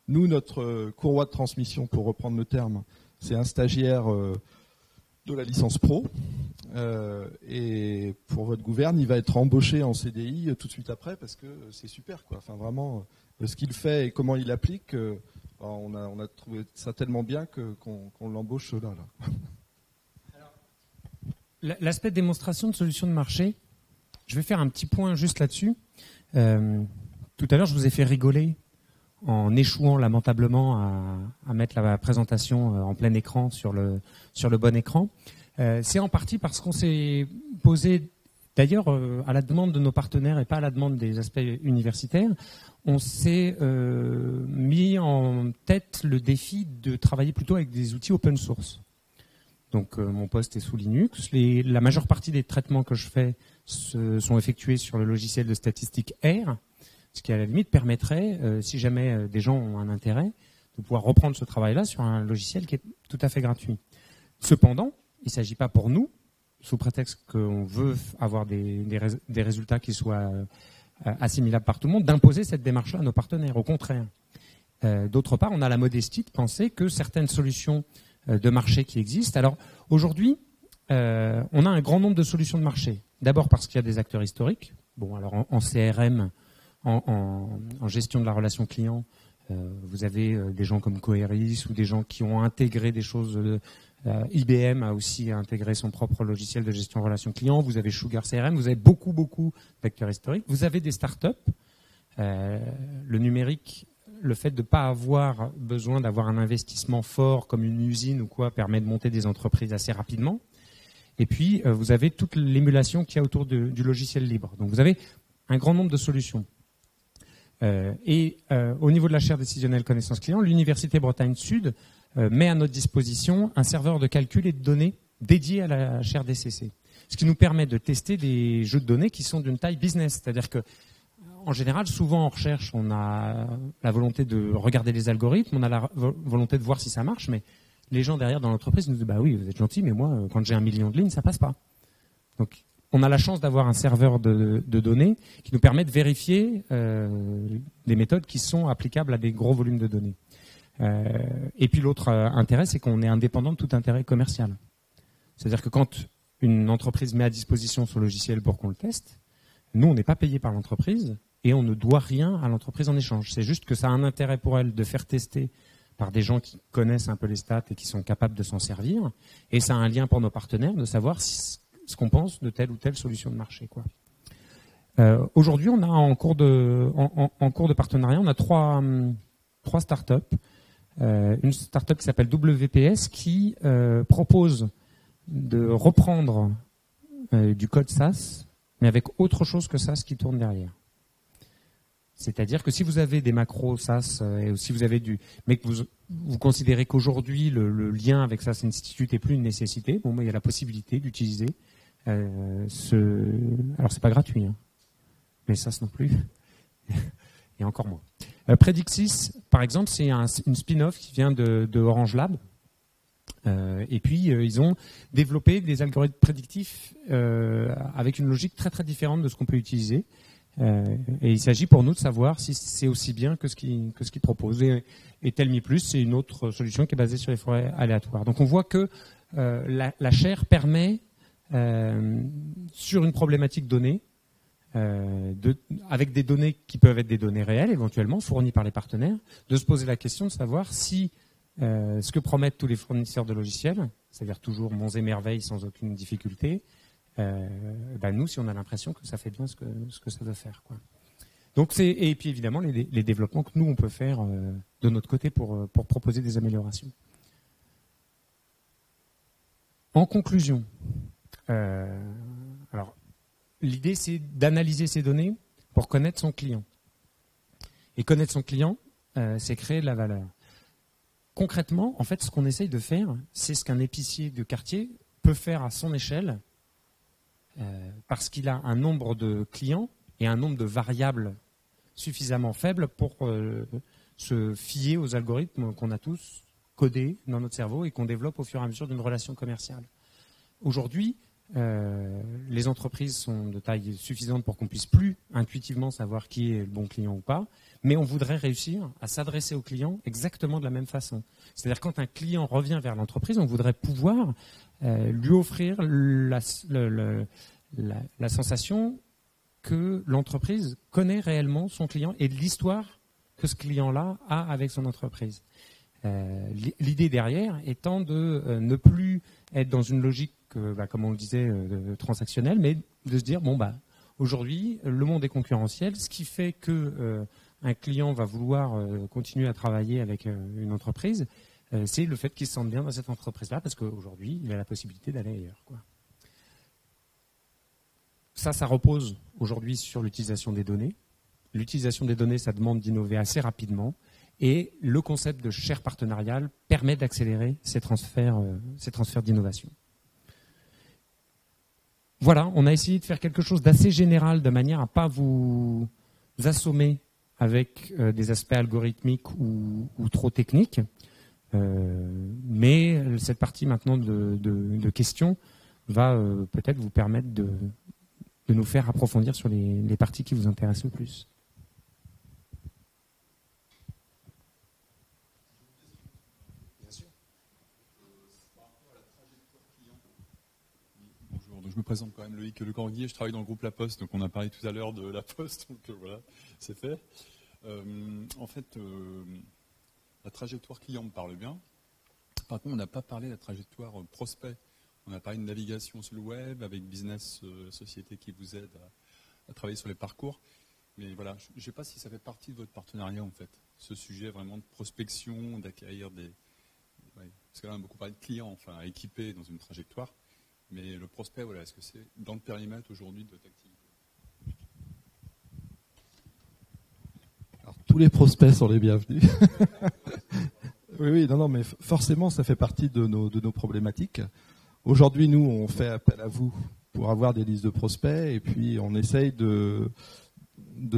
Nous, notre courroie de transmission, pour reprendre le terme, c'est un stagiaire de la licence pro. Et pour votre gouverne, il va être embauché en CDI tout de suite après parce que c'est super, quoi. Enfin, vraiment, ce qu'il fait et comment il applique, on a trouvé ça tellement bien qu'on l'embauche là. L'aspect de démonstration de solutions de marché, je vais faire un petit point juste là-dessus. Tout à l'heure, je vous ai fait rigoler en échouant lamentablement à mettre la présentation en plein écran sur le bon écran. C'est en partie parce qu'on s'est posé, d'ailleurs à la demande de nos partenaires et pas à la demande des aspects universitaires, on s'est mis en tête le défi de travailler plutôt avec des outils open source. Donc mon poste est sous Linux. La majeure partie des traitements que je fais sont effectués sur le logiciel de statistique R, ce qui à la limite permettrait, si jamais des gens ont un intérêt, de pouvoir reprendre ce travail-là sur un logiciel qui est tout à fait gratuit. Cependant, il ne s'agit pas pour nous, sous prétexte qu'on veut avoir des résultats qui soient assimilables par tout le monde, d'imposer cette démarche-là à nos partenaires. Au contraire. D'autre part, on a la modestie de penser que certaines solutions de marché qui existent. Alors aujourd'hui, on a un grand nombre de solutions de marché. D'abord parce qu'il y a des acteurs historiques. Bon, alors en CRM, en gestion de la relation client, vous avez des gens comme Coeris ou des gens qui ont intégré des choses. IBM a aussi intégré son propre logiciel de gestion de relation client. Vous avez Sugar CRM. Vous avez beaucoup d'acteurs historiques. Vous avez des startups. Le numérique, le fait de ne pas avoir besoin d'avoir un investissement fort comme une usine ou quoi permet de monter des entreprises assez rapidement. Et puis, vous avez toute l'émulation qu'il y a autour du logiciel libre. Donc, vous avez un grand nombre de solutions. Au niveau de la chaire décisionnelle connaissance client, l'Université Bretagne Sud met à notre disposition un serveur de calcul et de données dédié à la chaire DCC. Ce qui nous permet de tester des jeux de données qui sont d'une taille business. C'est-à-dire que, en général, souvent en recherche, on a la volonté de regarder les algorithmes, on a la volonté de voir si ça marche, mais les gens derrière dans l'entreprise nous disent bah oui, vous êtes gentil, mais moi, quand j'ai 1 million de lignes, ça passe pas. Donc, on a la chance d'avoir un serveur de données qui nous permet de vérifier des méthodes qui sont applicables à des gros volumes de données. Et puis l'autre intérêt, c'est qu'on est indépendant de tout intérêt commercial. C'est-à-dire que quand une entreprise met à disposition son logiciel pour qu'on le teste, nous, on n'est pas payé par l'entreprise et on ne doit rien à l'entreprise en échange. C'est juste que ça a un intérêt pour elle de faire tester par des gens qui connaissent un peu les stats et qui sont capables de s'en servir. Et ça a un lien pour nos partenaires de savoir ce qu'on pense de telle ou telle solution de marché, quoi. Aujourd'hui, on a en cours de partenariat, on a trois startups. Une startup qui s'appelle WPS qui propose de reprendre du code SaaS, mais avec autre chose que SaaS qui tourne derrière. C'est-à-dire que si vous avez des macros SaaS et si vous avez mais que vous considérez qu'aujourd'hui le lien avec SaaS Institute n'est plus une nécessité, bon, il y a la possibilité d'utiliser alors c'est pas gratuit, hein, mais SaaS non plus, et encore moins. Predixis, par exemple, c'est une spin-off qui vient de Orange Lab. Et puis, ils ont développé des algorithmes prédictifs avec une logique très très différente de ce qu'on peut utiliser. Et il s'agit pour nous de savoir si c'est aussi bien que ce qu'ils proposent. Et Tell Me Plus, c'est une autre solution qui est basée sur les forêts aléatoires. Donc on voit que la chaire permet, sur une problématique donnée, avec des données qui peuvent être des données réelles, éventuellement fournies par les partenaires, de se poser la question de savoir si ce que promettent tous les fournisseurs de logiciels, c'est-à-dire toujours monts et merveilles sans aucune difficulté, nous, si on a l'impression que ça fait bien ce que ça doit faire, quoi. Donc et puis évidemment les développements que nous on peut faire de notre côté pour proposer des améliorations. En conclusion, alors l'idée c'est d'analyser ces données pour connaître son client. Et connaître son client, c'est créer de la valeur. Concrètement, en fait, ce qu'on essaye de faire, c'est ce qu'un épicier de quartier peut faire à son échelle, parce qu'il a un nombre de clients et un nombre de variables suffisamment faibles pour se fier aux algorithmes qu'on a tous codés dans notre cerveau et qu'on développe au fur et à mesure d'une relation commerciale. Aujourd'hui, les entreprises sont de taille suffisante pour qu'on puisse plus intuitivement savoir qui est le bon client ou pas, mais on voudrait réussir à s'adresser au client exactement de la même façon. C'est-à-dire quand un client revient vers l'entreprise, on voudrait pouvoir lui offrir la sensation que l'entreprise connaît réellement son client et l'histoire que ce client-là a avec son entreprise. L'idée derrière étant de ne plus être dans une logique, comme on le disait, transactionnelle, mais de se dire, aujourd'hui, le monde est concurrentiel, ce qui fait que un client va vouloir continuer à travailler avec une entreprise, c'est le fait qu'il se sente bien dans cette entreprise-là, parce qu'aujourd'hui, il a la possibilité d'aller ailleurs, quoi. Ça repose aujourd'hui sur l'utilisation des données. L'utilisation des données, ça demande d'innover assez rapidement. Et le concept de chaire partenariale permet d'accélérer ces transferts d'innovation. Voilà, on a essayé de faire quelque chose d'assez général de manière à ne pas vous assommer avec des aspects algorithmiques ou trop techniques. Mais cette partie maintenant de questions va peut-être vous permettre de nous faire approfondir sur les parties qui vous intéressent le plus. Je me présente quand même, Loïc Le Cordier, je travaille dans le groupe La Poste, donc on a parlé tout à l'heure de La Poste, donc voilà, c'est fait. En fait, la trajectoire client me parle bien. Par contre, on n'a pas parlé de la trajectoire prospect. On a parlé de navigation sur le web, avec business, société qui vous aide à travailler sur les parcours. Mais voilà, je ne sais pas si ça fait partie de votre partenariat, en fait, ce sujet vraiment de prospection, d'acquérir des... Ouais, parce que là, on a beaucoup parlé de clients, enfin, à équiper dans une trajectoire. Mais le prospect, voilà, est-ce que c'est dans le périmètre aujourd'hui de votre activité ? tous les prospects sont les bienvenus. Oui, non, mais forcément, ça fait partie de nos problématiques. Aujourd'hui, nous, on fait appel à vous pour avoir des listes de prospects, et puis on essaye de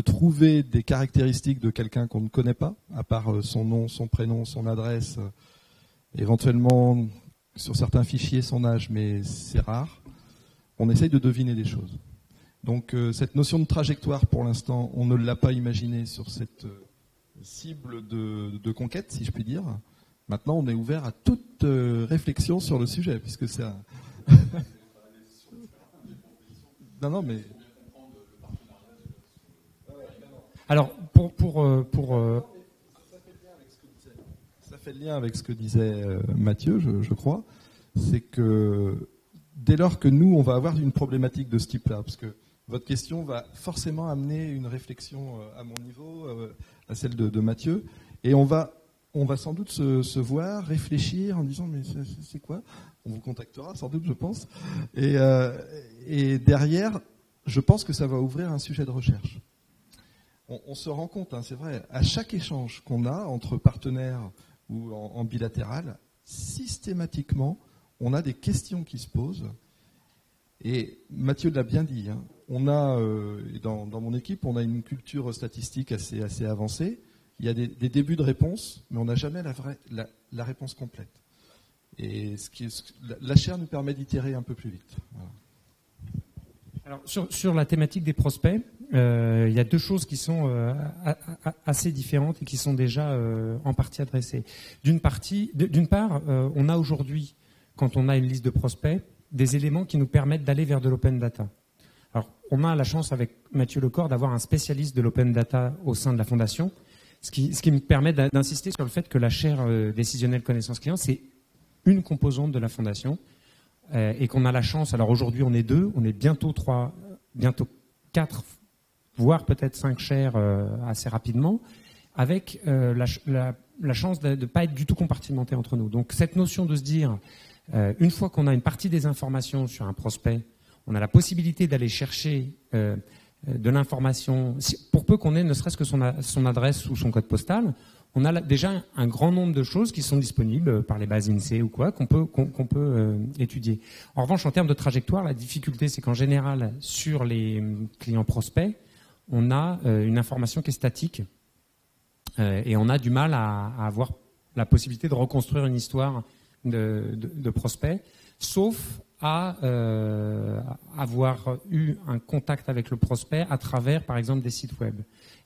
trouver des caractéristiques de quelqu'un qu'on ne connaît pas, à part son nom, son prénom, son adresse, éventuellement sur certains fichiers son âge, mais c'est rare. On essaye de deviner des choses. Donc cette notion de trajectoire, pour l'instant, on ne l'a pas imaginée sur cette cible de conquête, si je puis dire. Maintenant, on est ouvert à toute réflexion sur le sujet, puisque c'est un... non, mais... Alors, Ça fait le lien avec ce que disait Mathieu, je crois. C'est que dès lors que nous, on va avoir une problématique de ce type-là, parce que votre question va forcément amener une réflexion à mon niveau, à celle de Mathieu, et on va sans doute se voir, réfléchir en disant mais c'est quoi? On vous contactera sans doute, je pense. Et derrière, je pense que ça va ouvrir un sujet de recherche. On se rend compte, c'est vrai, à chaque échange qu'on a entre partenaires ou en bilatéral, systématiquement, on a des questions qui se posent. Et Mathieu l'a bien dit, on a, dans mon équipe, on a une culture statistique assez avancée. Il y a des débuts de réponse, mais on n'a jamais la réponse complète. Et la chaire nous permet d'itérer un peu plus vite. Voilà. Alors, sur la thématique des prospects, il y a deux choses qui sont assez différentes et qui sont déjà en partie adressées. D'une part, on a aujourd'hui, quand on a une liste de prospects, des éléments qui nous permettent d'aller vers de l'open data. Alors, on a la chance avec Mathieu Lecor d'avoir un spécialiste de l'open data au sein de la Fondation, ce qui me permet d'insister sur le fait que la chaire décisionnelle connaissance client, c'est une composante de la Fondation et qu'on a la chance, alors aujourd'hui on est 2, on est bientôt 3, bientôt 4, voire peut-être 5 chaires assez rapidement, avec la chance de ne pas être du tout compartimentés entre nous. Donc cette notion de se dire, une fois qu'on a une partie des informations sur un prospect, on a la possibilité d'aller chercher de l'information, pour peu qu'on ait ne serait-ce que son adresse ou son code postal, on a déjà un grand nombre de choses qui sont disponibles par les bases INSEE ou quoi, qu'on peut étudier. En revanche, en termes de trajectoire, la difficulté, c'est qu'en général, sur les clients prospects, on a une information qui est statique et on a du mal à avoir la possibilité de reconstruire une histoire de prospects, sauf à avoir eu un contact avec le prospect à travers, par exemple, des sites web.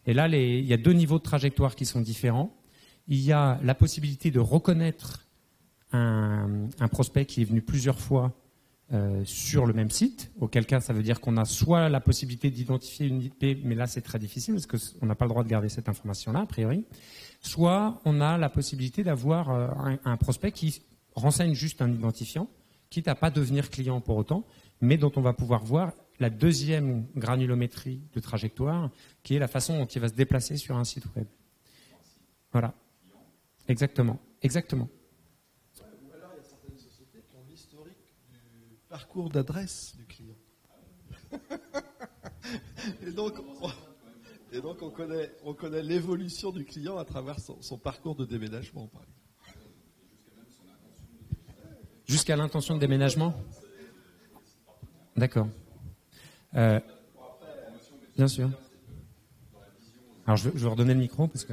Et là, il y a deux niveaux de trajectoire qui sont différents. Il y a la possibilité de reconnaître un prospect qui est venu plusieurs fois sur le même site, auquel cas ça veut dire qu'on a soit la possibilité d'identifier une IP, mais là c'est très difficile parce qu'on n'a pas le droit de garder cette information-là, a priori, soit on a la possibilité d'avoir un prospect qui renseigne juste un identifiant, quitte à pas devenir client pour autant, mais dont on va pouvoir voir la deuxième granulométrie de trajectoire, qui est la façon dont il va se déplacer sur un site web. Voilà. Exactement. Exactement. Ou alors il y a certaines sociétés qui ont l'historique du parcours d'adresse du client. et donc on connaît l'évolution du client à travers son parcours de déménagement, par exemple. Jusqu'à l'intention de déménagement ? D'accord. Bien sûr. Alors je vais redonner le micro parce que...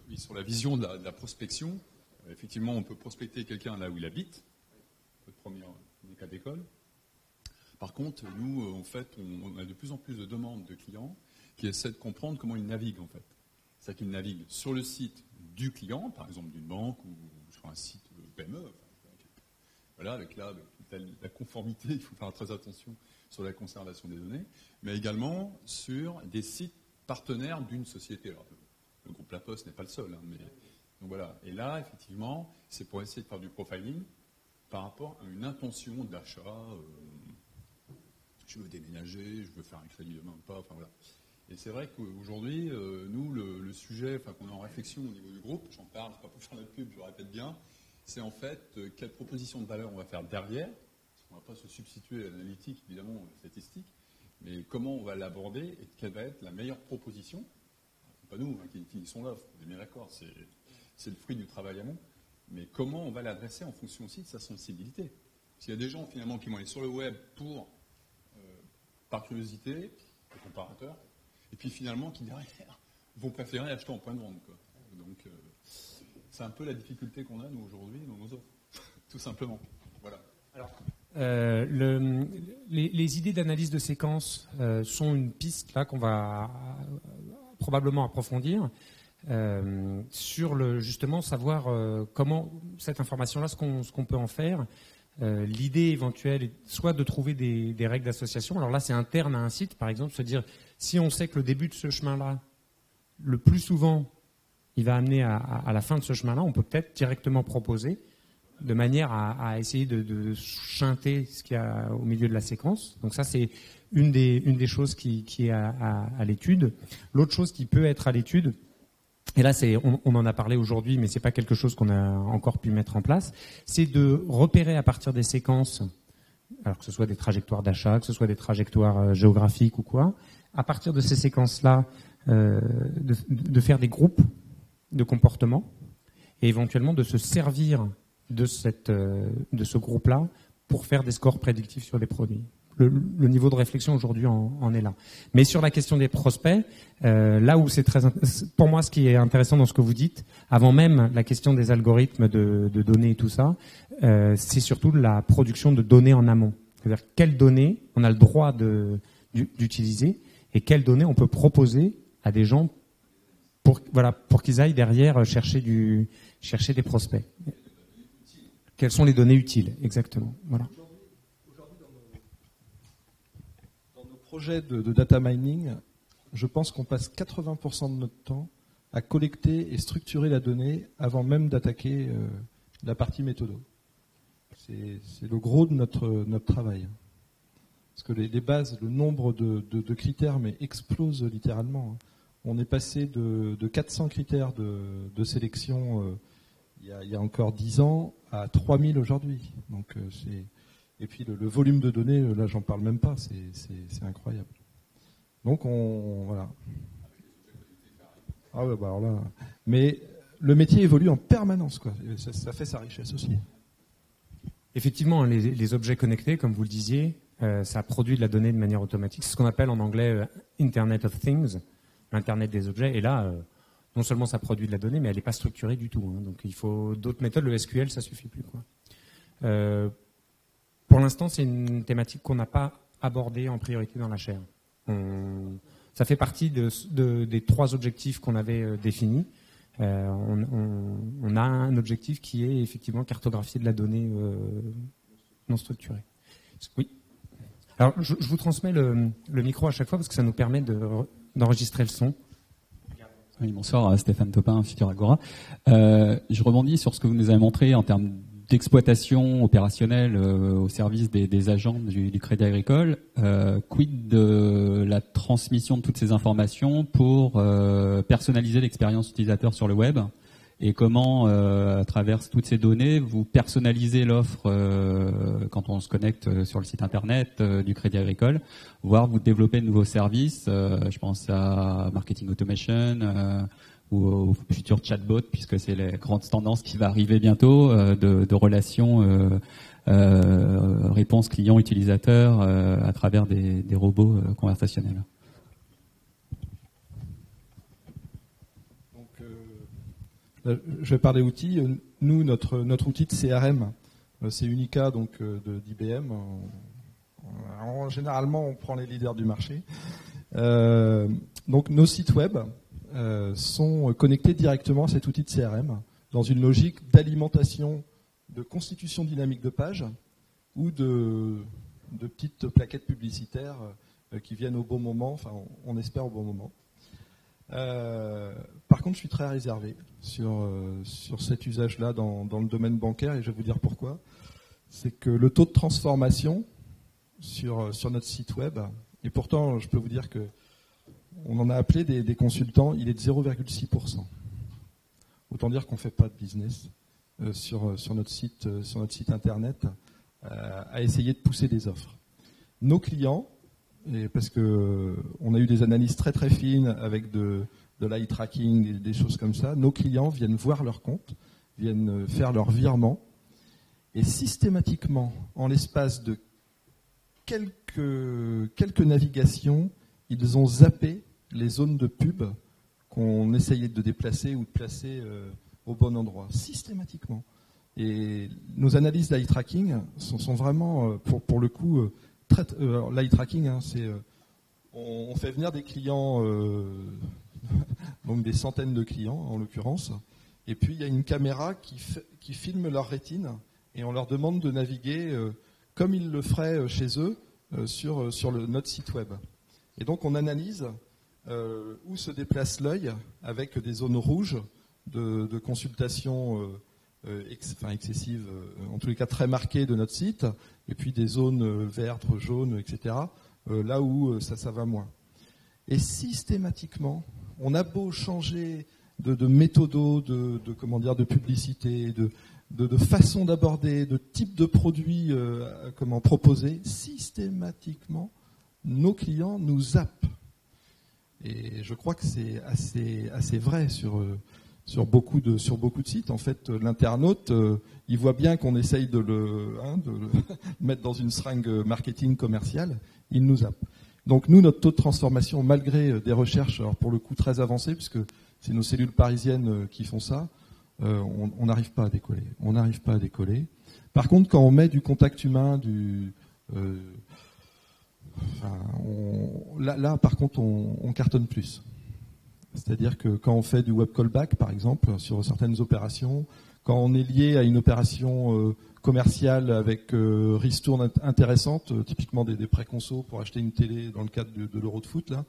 Oui, sur la vision de la prospection, effectivement, on peut prospecter quelqu'un là où il habite, le premier cas d'école. Par contre, nous, en fait, on a de plus en plus de demandes de clients qui essaient de comprendre comment ils naviguent, en fait. C'est-à-dire qu'ils naviguent sur le site du client, par exemple d'une banque ou sur un site PME. Voilà, avec la conformité, il faut faire très attention sur la conservation des données, mais également sur des sites partenaires d'une société. Alors, le groupe La Poste n'est pas le seul, mais donc voilà. Et là, effectivement, c'est pour essayer de faire du profiling par rapport à une intention d'achat. Je veux déménager, je veux faire un crédit demain ou pas. Enfin voilà. Et c'est vrai qu'aujourd'hui, nous, le sujet, qu'on est en réflexion au niveau du groupe, j'en parle, pas pour faire la pub, je le répète bien, c'est en fait quelle proposition de valeur on va faire derrière. On ne va pas se substituer à l'analytique, évidemment, statistique, mais comment on va l'aborder et quelle va être la meilleure proposition. pas nous qui sont l'offre, vous êtes bien d'accord, c'est le fruit du travail amont. Mais comment on va l'adresser en fonction aussi de sa sensibilité? S'il y a des gens finalement qui vont aller sur le web par curiosité, le comparateur, et puis finalement qui derrière vont préférer acheter en point de vente, quoi. Donc c'est un peu la difficulté qu'on a nous aujourd'hui dans nos offres, tout simplement. Voilà. Alors, les idées d'analyse de séquence sont une piste là qu'on va probablement approfondir sur justement savoir comment cette information-là, ce qu'on peut en faire. L'idée éventuelle est soit de trouver des règles d'association. Alors là, c'est interne à un site, par exemple, se dire si on sait que le début de ce chemin-là, le plus souvent, il va amener à la fin de ce chemin-là, on peut peut-être directement proposer de manière à essayer de chanter ce qu'il y a au milieu de la séquence. Donc ça, c'est une des choses qui est à l'étude. L'autre chose qui peut être à l'étude, et là, on en a parlé aujourd'hui, mais c'est pas quelque chose qu'on a encore pu mettre en place, c'est de repérer à partir des séquences, alors que ce soit des trajectoires d'achat, que ce soit des trajectoires géographiques ou quoi, à partir de ces séquences-là, de faire des groupes de comportements et éventuellement de se servir de ce groupe-là pour faire des scores prédictifs sur des produits. Le niveau de réflexion aujourd'hui en est là. Mais sur la question des prospects, là où c'est pour moi, ce qui est intéressant dans ce que vous dites, avant même la question des algorithmes de données et tout ça, c'est surtout la production de données en amont. C'est-à-dire quelles données on a le droit d'utiliser et quelles données on peut proposer à des gens pour qu'ils aillent derrière chercher des prospects. Quelles sont les données utiles, exactement. Voilà. Dans nos projets de data mining, je pense qu'on passe 80% de notre temps à collecter et structurer la donnée avant même d'attaquer la partie méthodo. C'est le gros de notre travail. Parce que les bases, le nombre de critères explose littéralement. On est passé de 400 critères de sélection il y a encore 10 ans à 3000 aujourd'hui. Donc et puis le volume de données, là j'en parle même pas, c'est incroyable. Donc voilà. Ah ouais, bah alors là. Mais le métier évolue en permanence, quoi. Ça fait sa richesse aussi. Effectivement, les objets connectés, comme vous le disiez, ça produit de la donnée de manière automatique. C'est ce qu'on appelle en anglais Internet of Things, l'Internet des objets. Et là, non seulement ça produit de la donnée, mais elle n'est pas structurée du tout. Hein. Donc il faut d'autres méthodes. Le SQL, ça suffit plus, quoi. Pour l'instant, c'est une thématique qu'on n'a pas abordée en priorité dans la chaire. Ça fait partie des 3 objectifs qu'on avait définis. On a un objectif qui est effectivement cartographier de la donnée non structurée. Oui. Alors, je vous transmets le micro à chaque fois parce que ça nous permet d'enregistrer le son. Oui, bonsoir, Stéphane Topin, Futuragora. Je rebondis sur ce que vous nous avez montré en termes d'exploitation opérationnelle au service des agents du Crédit Agricole. Quid de la transmission de toutes ces informations pour personnaliser l'expérience utilisateur sur le web, et comment, à travers toutes ces données, vous personnalisez l'offre quand on se connecte sur le site internet du Crédit Agricole, voire vous développez de nouveaux services, je pense à Marketing Automation, ou au futur chatbot, puisque c'est les grandes tendances qui va arriver bientôt, de relations réponse client-utilisateur à travers des robots conversationnels. Donc, je vais parler outils. Nous, notre outil de CRM, c'est Unica, donc d'IBM. Généralement, on prend les leaders du marché. Donc, nos sites web sont connectés directement à cet outil de CRM dans une logique d'alimentation, de constitution dynamique de pages ou de petites plaquettes publicitaires qui viennent au bon moment, enfin on espère au bon moment. Par contre, je suis très réservé sur cet usage-là dans le domaine bancaire, et je vais vous dire pourquoi. C'est que le taux de transformation sur notre site web, et pourtant je peux vous dire que on en a appelé des consultants, il est de 0,6%. Autant dire qu'on ne fait pas de business sur notre site internet à essayer de pousser des offres. Nos clients et parce que on a eu des analyses très très fines avec de l'eye tracking, des choses comme ça. Nos clients viennent voir leur compte, viennent faire leur virement, et systématiquement, en l'espace de quelques navigations, ils ont zappé les zones de pub qu'on essayait de déplacer ou de placer au bon endroit, systématiquement. Et nos analyses d'eye tracking sont vraiment, pour le coup, l'eye tracking, hein, on fait venir des clients, donc des centaines de clients en l'occurrence, et puis il y a une caméra qui filme leur rétine, et on leur demande de naviguer comme ils le feraient chez eux sur notre site web. Et donc on analyse où se déplace l'œil avec des zones rouges de consultation excessive, en tous les cas très marquées de notre site, et puis des zones vertes, jaunes, etc., là où ça va moins. Et systématiquement, on a beau changer de méthodo, de publicité, de façon d'aborder, de type de produit proposer, systématiquement, nos clients nous zappent. Et je crois que c'est assez vrai sur beaucoup de sites. En fait, l'internaute, il voit bien qu'on essaye de le mettre dans une seringue marketing commerciale, il nous zappe. Donc nous, notre taux de transformation, malgré des recherches, alors pour le coup très avancées, puisque c'est nos cellules parisiennes qui font ça, on n'arrive pas à décoller. On n'arrive pas à décoller. Par contre, quand on met du contact humain, là, par contre, on cartonne plus. C'est-à-dire que quand on fait du web callback, par exemple, sur certaines opérations, quand on est lié à une opération commerciale avec ristourne intéressante, typiquement des préconsos pour acheter une télé dans le cadre de l'Euro de foot, là,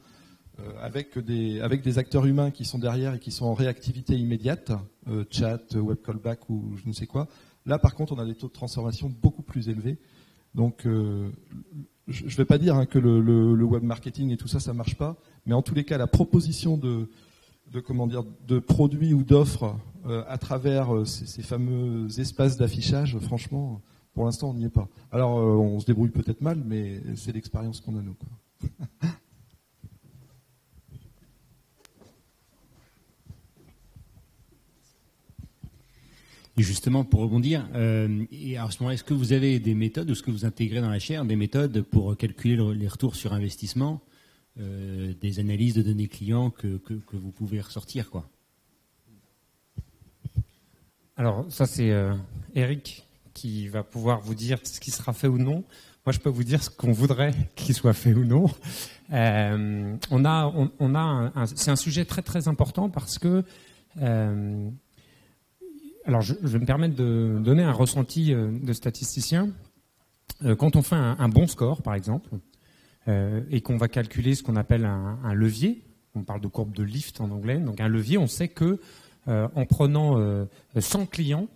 avec des acteurs humains qui sont derrière et qui sont en réactivité immédiate, chat, web callback ou je ne sais quoi, là, par contre, on a des taux de transformation beaucoup plus élevés. Donc, je ne vais pas dire que le web marketing et tout ça, ça marche pas, mais en tous les cas, la proposition de produits ou d'offres à travers ces fameux espaces d'affichage, franchement, pour l'instant, on n'y est pas. Alors, on se débrouille peut-être mal, mais c'est l'expérience qu'on a nous, quoi. Et justement, pour rebondir, et à ce moment-là, est-ce que vous avez des méthodes, ou est-ce que vous intégrez dans la chaire des méthodes pour calculer les retours sur investissement, des analyses de données clients que vous pouvez ressortir, quoi? Alors ça, c'est Eric qui va pouvoir vous dire ce qui sera fait ou non. Moi, je peux vous dire ce qu'on voudrait qu'il soit fait ou non. C'est un sujet très très important parce que alors, je vais me permettre de donner un ressenti de statisticien. Quand on fait un bon score, par exemple, et qu'on va calculer ce qu'on appelle un levier, on parle de courbe de Lift en anglais, donc un levier, on sait que en prenant 100 clients,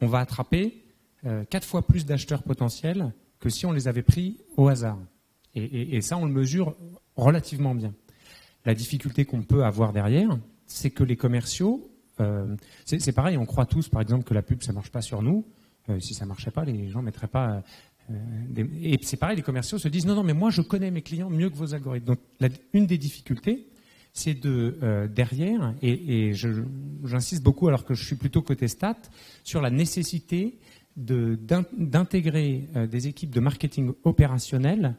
on va attraper 4 fois plus d'acheteurs potentiels que si on les avait pris au hasard. Et ça, on le mesure relativement bien. La difficulté qu'on peut avoir derrière, c'est que les commerciaux, c'est pareil, on croit tous, par exemple, que la pub, ça marche pas sur nous. Si ça marchait pas, les gens mettraient pas. Et c'est pareil, les commerciaux se disent non, mais moi, je connais mes clients mieux que vos algorithmes. Donc, une des difficultés, c'est derrière, et j'insiste beaucoup, alors que je suis plutôt côté stats, sur la nécessité d'intégrer des équipes de marketing opérationnel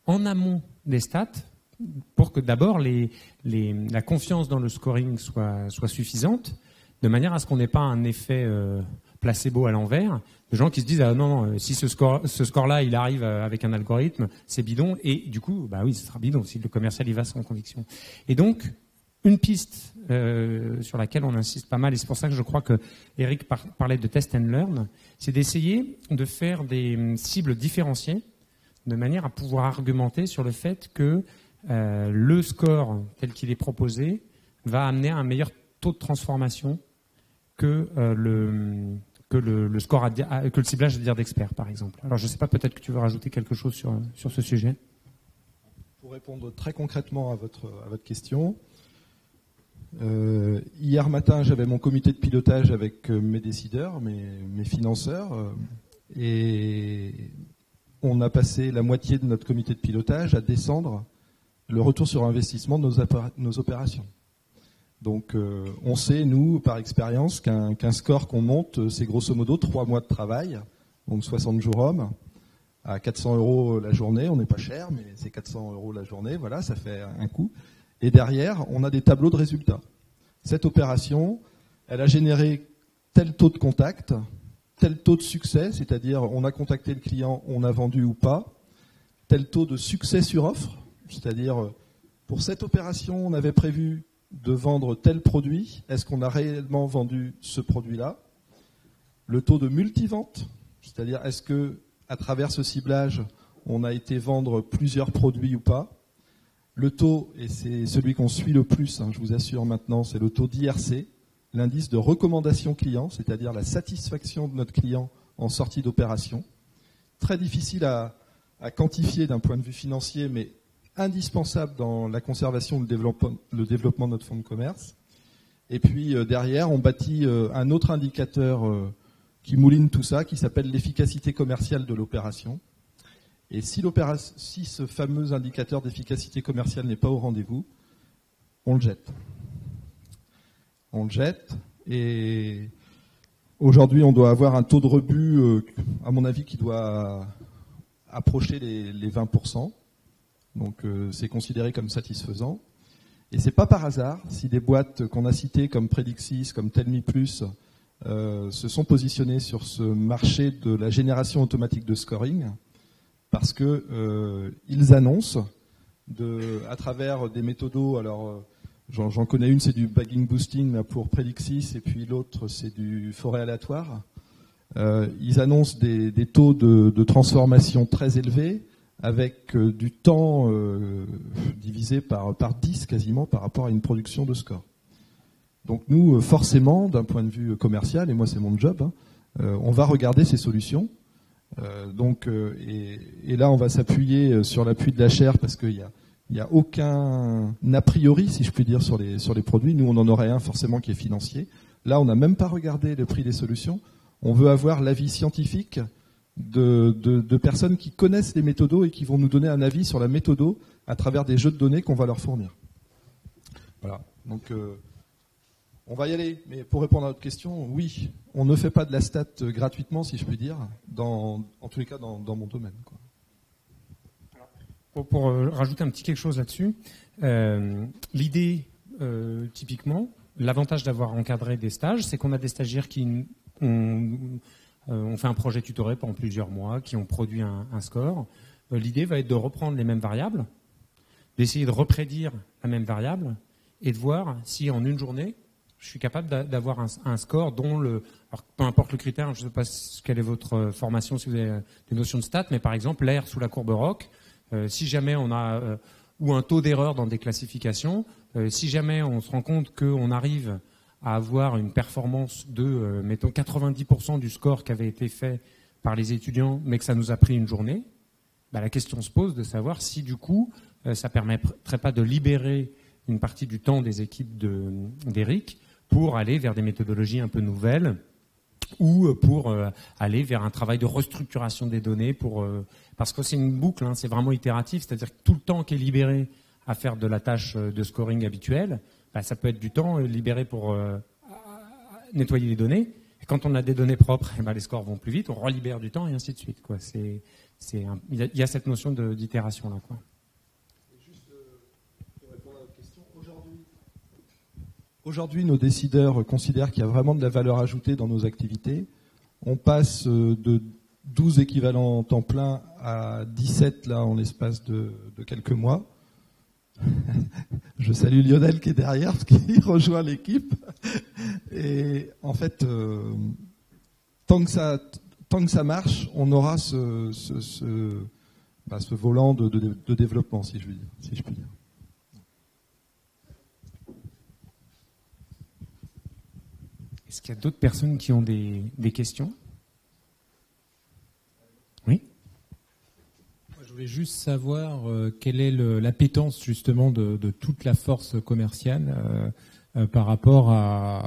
en amont des stats, pour que d'abord la confiance dans le scoring soit suffisante, de manière à ce qu'on n'ait pas un effet placebo à l'envers, de gens qui se disent non, si ce score-là il arrive avec un algorithme, c'est bidon, et du coup, bah oui, ce sera bidon si le commercial y va sans conviction. Et donc, une piste sur laquelle on insiste pas mal, et c'est pour ça que je crois que Eric parlait de test and learn, c'est d'essayer de faire des cibles différenciées, de manière à pouvoir argumenter sur le fait que le score tel qu'il est proposé va amener à un meilleur taux de transformation que le ciblage d'experts, par exemple. Alors, je ne sais pas, peut-être que tu veux rajouter quelque chose sur ce sujet. Pour répondre très concrètement à votre question, hier matin, j'avais mon comité de pilotage avec mes décideurs, mes financeurs, et on a passé la moitié de notre comité de pilotage à descendre le retour sur investissement de nos opérations. Donc on sait, nous, par expérience, qu'un score qu'on monte, c'est grosso modo 3 mois de travail, donc 60 jours hommes, à 400 € la journée. On n'est pas cher, mais c'est 400 € la journée, voilà, ça fait un coût. Et derrière, on a des tableaux de résultats. Cette opération, elle a généré tel taux de contact, tel taux de succès, c'est-à-dire on a contacté le client, on a vendu ou pas, tel taux de succès sur offre, c'est-à-dire pour cette opération, on avait prévu de vendre tel produit, est-ce qu'on a réellement vendu ce produit-là? Le taux de multivente, c'est-à-dire est-ce que à travers ce ciblage, on a été vendre plusieurs produits ou pas? Le taux, et c'est celui qu'on suit le plus, je vous assure maintenant, c'est le taux d'IRC, l'indice de recommandation client, c'est-à-dire la satisfaction de notre client en sortie d'opération. Très difficile à quantifier d'un point de vue financier, mais indispensable dans la conservation et le développement de notre fonds de commerce. Et puis derrière, on bâtit un autre indicateur qui mouline tout ça, qui s'appelle l'efficacité commerciale de l'opération. Et si ce fameux indicateur d'efficacité commerciale n'est pas au rendez-vous, on le jette. On le jette, et aujourd'hui on doit avoir un taux de rebut, à mon avis, qui doit approcher les 20%. Donc c'est considéré comme satisfaisant. Et c'est pas par hasard si des boîtes qu'on a citées comme Predixis, comme Tell Me Plus, se sont positionnées sur ce marché de la génération automatique de scoring, parce que ils annoncent à travers des méthodos. Alors j'en connais une, c'est du bagging boosting pour Predixis, et puis l'autre c'est du forêt aléatoire. Ils annoncent des taux de transformation très élevés, avec du temps divisé par 10 quasiment par rapport à une production de score. Donc nous, forcément, d'un point de vue commercial, et moi c'est mon job, on va regarder ces solutions. Et là, on va s'appuyer sur l'appui de la chaire, parce qu'il n'y a aucun a priori, si je puis dire, sur les produits. Nous, on en aurait un forcément qui est financier. Là, on n'a même pas regardé le prix des solutions. On veut avoir l'avis scientifique de personnes qui connaissent les méthodos et qui vont nous donner un avis sur la méthodo à travers des jeux de données qu'on va leur fournir. Voilà. Donc, on va y aller. Mais pour répondre à votre question, oui, on ne fait pas de la stat gratuitement, si je puis dire, en tous les cas dans mon domaine, quoi. Pour rajouter un petit quelque chose là-dessus, l'idée, typiquement, l'avantage d'avoir encadré des stages, c'est qu'on a des stagiaires qui ont fait un projet tutoré pendant plusieurs mois, qui ont produit un score. L'idée va être de reprendre les mêmes variables, d'essayer de reprédire la même variable et de voir si en une journée, je suis capable d'avoir un score dont alors peu importe le critère, je ne sais pas quelle est votre formation, si vous avez des notions de stats, mais par exemple l'air sous la courbe ROC, si jamais on a ou un taux d'erreur dans des classifications, si jamais on se rend compte qu'on arrive à avoir une performance de, mettons, 90% du score qui avait été fait par les étudiants, mais que ça nous a pris une journée, la question se pose de savoir si du coup, ça ne permettrait pas de libérer une partie du temps des équipes d'Eric pour aller vers des méthodologies un peu nouvelles, ou pour aller vers un travail de restructuration des données, parce que c'est une boucle, c'est vraiment itératif, c'est-à-dire que tout le temps qui est libéré à faire de la tâche de scoring habituelle, ça peut être du temps libéré pour nettoyer les données. Et quand on a des données propres, les scores vont plus vite, on relibère du temps et ainsi de suite, quoi. Il y a cette notion d'itération là, quoi. Aujourd'hui, nos décideurs considèrent qu'il y a vraiment de la valeur ajoutée dans nos activités. On passe de 12 équivalents temps plein à 17 là en l'espace de quelques mois. Je salue Lionel qui est derrière parce qu'il rejoint l'équipe. Et en fait, tant que ça marche, on aura ce volant de développement, si je puis dire. Est-ce qu'il y a d'autres personnes qui ont des questions? Oui. Je voulais juste savoir quelle est l'appétence justement de toute la force commerciale par rapport à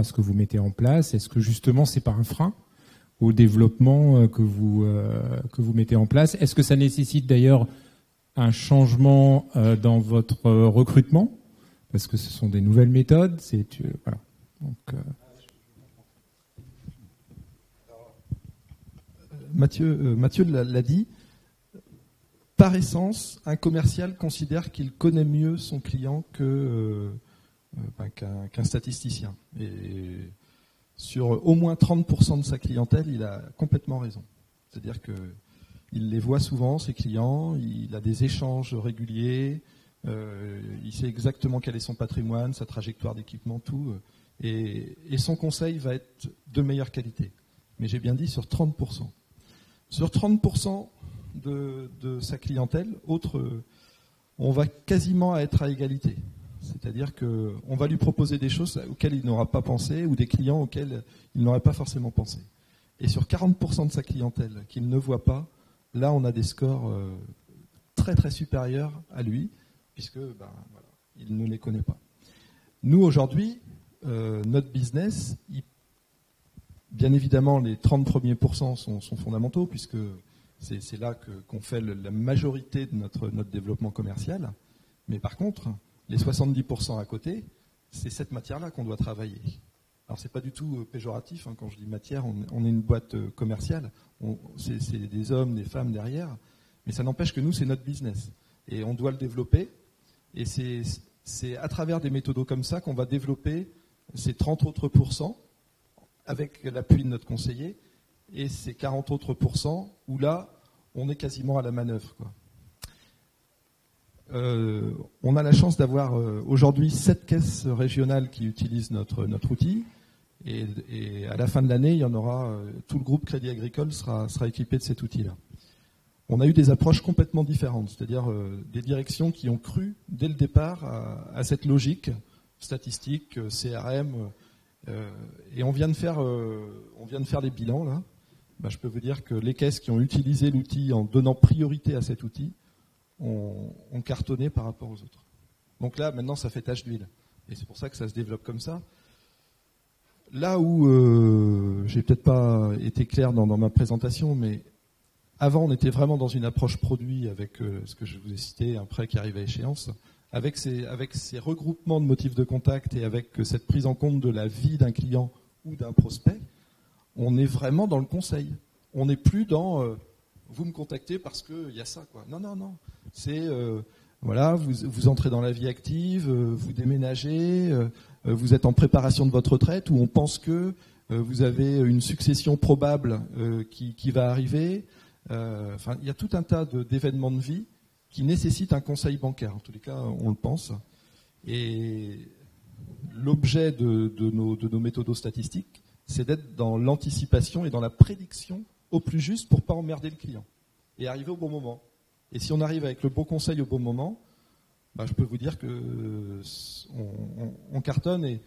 ce que vous mettez en place. Est-ce que justement c'est pas un frein, au développement que vous mettez en place. Est-ce que ça nécessite d'ailleurs un changement dans votre recrutement? Parce que ce sont des nouvelles méthodes. Voilà. Donc, Mathieu l'a dit. Par essence, un commercial considère qu'il connaît mieux son client qu'un statisticien. Et sur au moins 30% de sa clientèle, il a complètement raison. C'est-à-dire qu'il les voit souvent, ses clients, il a des échanges réguliers, il sait exactement quel est son patrimoine, sa trajectoire d'équipement, tout. Et son conseil va être de meilleure qualité. Mais j'ai bien dit sur 30%. Sur 30% de sa clientèle, on va quasiment être à égalité. C'est-à-dire qu'on va lui proposer des choses auxquelles il n'aura pas pensé ou des clients auxquels il n'aurait pas forcément pensé. Et sur 40% de sa clientèle qu'il ne voit pas, là on a des scores très très supérieurs à lui, puisque il ne les connaît pas. Nous aujourd'hui, notre business, bien évidemment les 30 premiers pourcents sont fondamentaux, puisque c'est là qu'on fait la majorité de notre développement commercial. Mais par contre, les 70% à côté, c'est cette matière-là qu'on doit travailler. Alors c'est pas du tout péjoratif, quand je dis matière, on est une boîte commerciale, c'est des hommes, des femmes derrière, mais ça n'empêche que nous, c'est notre business. Et on doit le développer, et c'est à travers des méthodos comme ça qu'on va développer ces 30 autres pourcents, avec l'appui de notre conseiller, et ces 40 autres pourcents où là, on est quasiment à la manœuvre, quoi. On a la chance d'avoir aujourd'hui 7 caisses régionales qui utilisent notre outil, et à la fin de l'année, il y en aura, tout le groupe Crédit Agricole sera équipé de cet outil-là. On a eu des approches complètement différentes, c'est-à-dire des directions qui ont cru dès le départ à cette logique statistique, CRM, et on vient de faire les bilans là. Je peux vous dire que les caisses qui ont utilisé l'outil en donnant priorité à cet outil ont cartonné par rapport aux autres. Donc là, maintenant, ça fait tache d'huile. Et c'est pour ça que ça se développe comme ça. Là où j'ai peut-être pas été clair dans ma présentation, mais avant, on était vraiment dans une approche produit avec ce que je vous ai cité, un prêt qui arrive à échéance. Avec ces regroupements de motifs de contact et avec cette prise en compte de la vie d'un client ou d'un prospect, on est vraiment dans le conseil. On n'est plus dans vous me contactez parce qu'il y a ça, quoi. Non. C'est vous entrez dans la vie active, vous déménagez, vous êtes en préparation de votre retraite, où on pense que vous avez une succession probable qui va arriver. Il y a tout un tas d'événements de vie qui nécessitent un conseil bancaire. En tous les cas, on le pense. Et l'objet de nos méthodos statistiques, c'est d'être dans l'anticipation et dans la prédiction au plus juste pour ne pas emmerder le client et arriver au bon moment. Et si on arrive avec le bon conseil au bon moment, je peux vous dire que on cartonne, et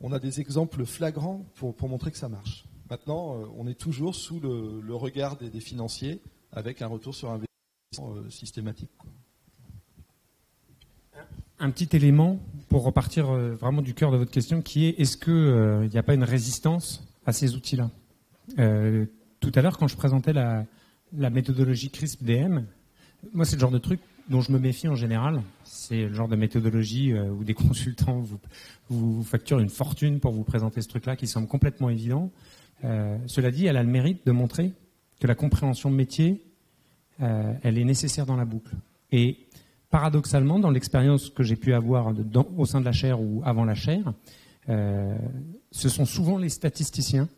on a des exemples flagrants pour montrer que ça marche. Maintenant, on est toujours sous le regard des financiers avec un retour sur investissement systématique. Un petit élément pour repartir vraiment du cœur de votre question, qui est est-ce qu'il n'y a pas une résistance à ces outils-là? Tout à l'heure, quand je présentais la méthodologie CRISP-DM, moi, c'est le genre de truc dont je me méfie en général. C'est le genre de méthodologie où des consultants vous facturent une fortune pour vous présenter ce truc-là qui semble complètement évident. Cela dit, elle a le mérite de montrer que la compréhension métier, elle est nécessaire dans la boucle. Et paradoxalement, dans l'expérience que j'ai pu avoir au sein de la chaire ou avant la chaire, ce sont souvent les statisticiens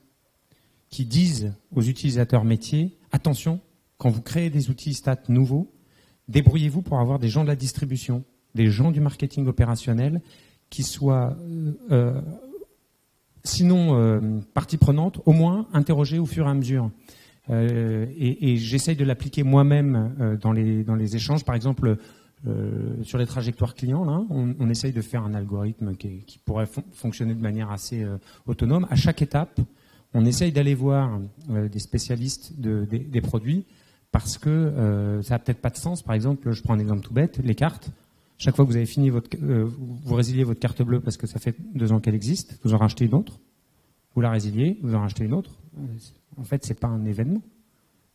qui disent aux utilisateurs métiers, attention, quand vous créez des outils stats nouveaux, débrouillez-vous pour avoir des gens de la distribution, des gens du marketing opérationnel qui soient, sinon partie prenante, au moins interrogés au fur et à mesure. Et j'essaye de l'appliquer moi-même dans les échanges. Par exemple, sur les trajectoires clients, là, on essaye de faire un algorithme qui pourrait fonctionner de manière assez autonome. À chaque étape, on essaye d'aller voir des spécialistes des produits, parce que ça n'a peut-être pas de sens. Par exemple, je prends un exemple tout bête, les cartes. Chaque fois que vous avez fini vous résiliez votre carte bleue parce que ça fait 2 ans qu'elle existe, vous en rachetez une autre. Vous la résiliez, vous en rachetez une autre. en fait, c'est pas un événement.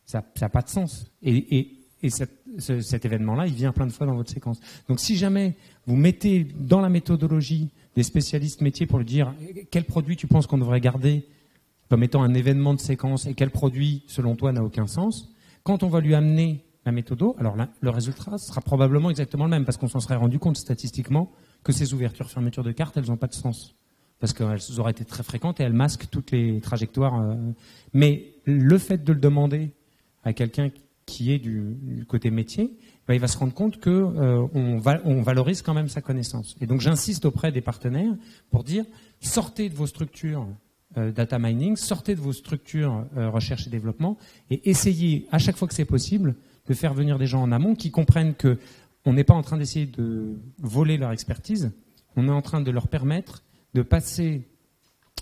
Ça n'a pas de sens. Et cet événement-là, il vient plein de fois dans votre séquence. Donc si jamais vous mettez dans la méthodologie des spécialistes métiers pour lui dire quel produit tu penses qu'on devrait garder comme étant un événement de séquence et quel produit, selon toi, n'a aucun sens, quand on va lui amener la méthodo, alors là, le résultat sera probablement exactement le même, parce qu'on s'en serait rendu compte statistiquement que ces ouvertures-fermetures de cartes, elles n'ont pas de sens. Parce qu'elles auraient été très fréquentes et elles masquent toutes les trajectoires. Mais le fait de le demander à quelqu'un qui est du côté métier, ben, il va se rendre compte que on valorise quand même sa connaissance. Et donc j'insiste auprès des partenaires pour dire sortez de vos structures data mining, sortez de vos structures recherche et développement et essayez à chaque fois que c'est possible de faire venir des gens en amont qui comprennent que on n'est pas en train d'essayer de voler leur expertise, on est en train de leur permettre de passer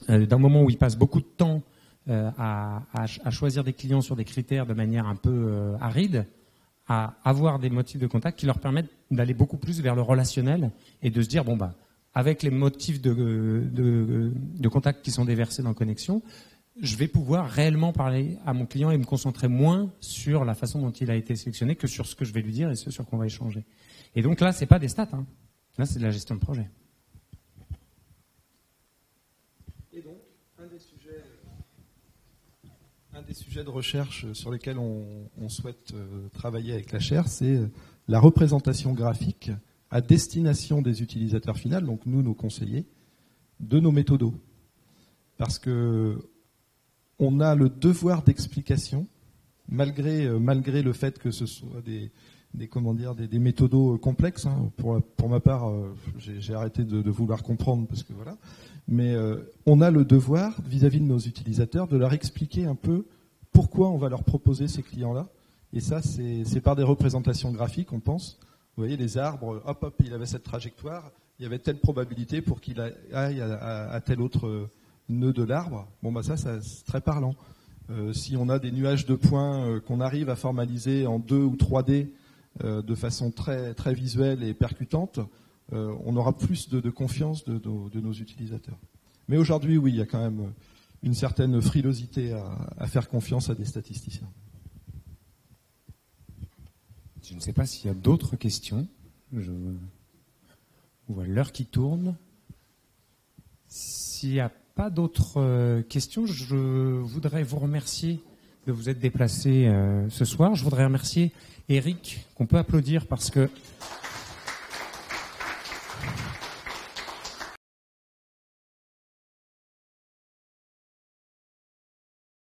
d'un moment où ils passent beaucoup de temps à choisir des clients sur des critères de manière un peu aride, à avoir des motifs de contact qui leur permettent d'aller beaucoup plus vers le relationnel et de se dire, bon, bah, avec les motifs de contact qui sont déversés dans Connexion, je vais pouvoir réellement parler à mon client et me concentrer moins sur la façon dont il a été sélectionné que sur ce que je vais lui dire et ce sur quoi on va échanger. Et donc là, c'est pas des stats, hein. Là, c'est de la gestion de projet. Et donc, un des sujets de recherche sur lesquels on souhaite travailler avec la chaire, c'est la représentation graphique à destination des utilisateurs finaux, donc nous, nos conseillers, de nos méthodos. Parce que on a le devoir d'explication, malgré le fait que ce soit des méthodos complexes. Hein. Pour ma part, j'ai arrêté de vouloir comprendre parce que voilà. Mais on a le devoir vis-à-vis de nos utilisateurs de leur expliquer un peu pourquoi on va leur proposer ces clients-là. Et ça, c'est par des représentations graphiques, on pense. Vous voyez, les arbres, hop, il avait cette trajectoire, il y avait telle probabilité pour qu'il aille à tel autre nœud de l'arbre. Bon, bah ça c'est très parlant. Si on a des nuages de points qu'on arrive à formaliser en 2 ou 3D de façon très, très visuelle et percutante, on aura plus de confiance de nos utilisateurs. Mais aujourd'hui, oui, il y a quand même une certaine frilosité à faire confiance à des statisticiens. Je ne sais pas s'il y a d'autres questions. Je vois l'heure qui tourne. S'il n'y a pas d'autres questions, je voudrais vous remercier de vous être déplacé ce soir. Je voudrais remercier Eric, qu'on peut applaudir parce que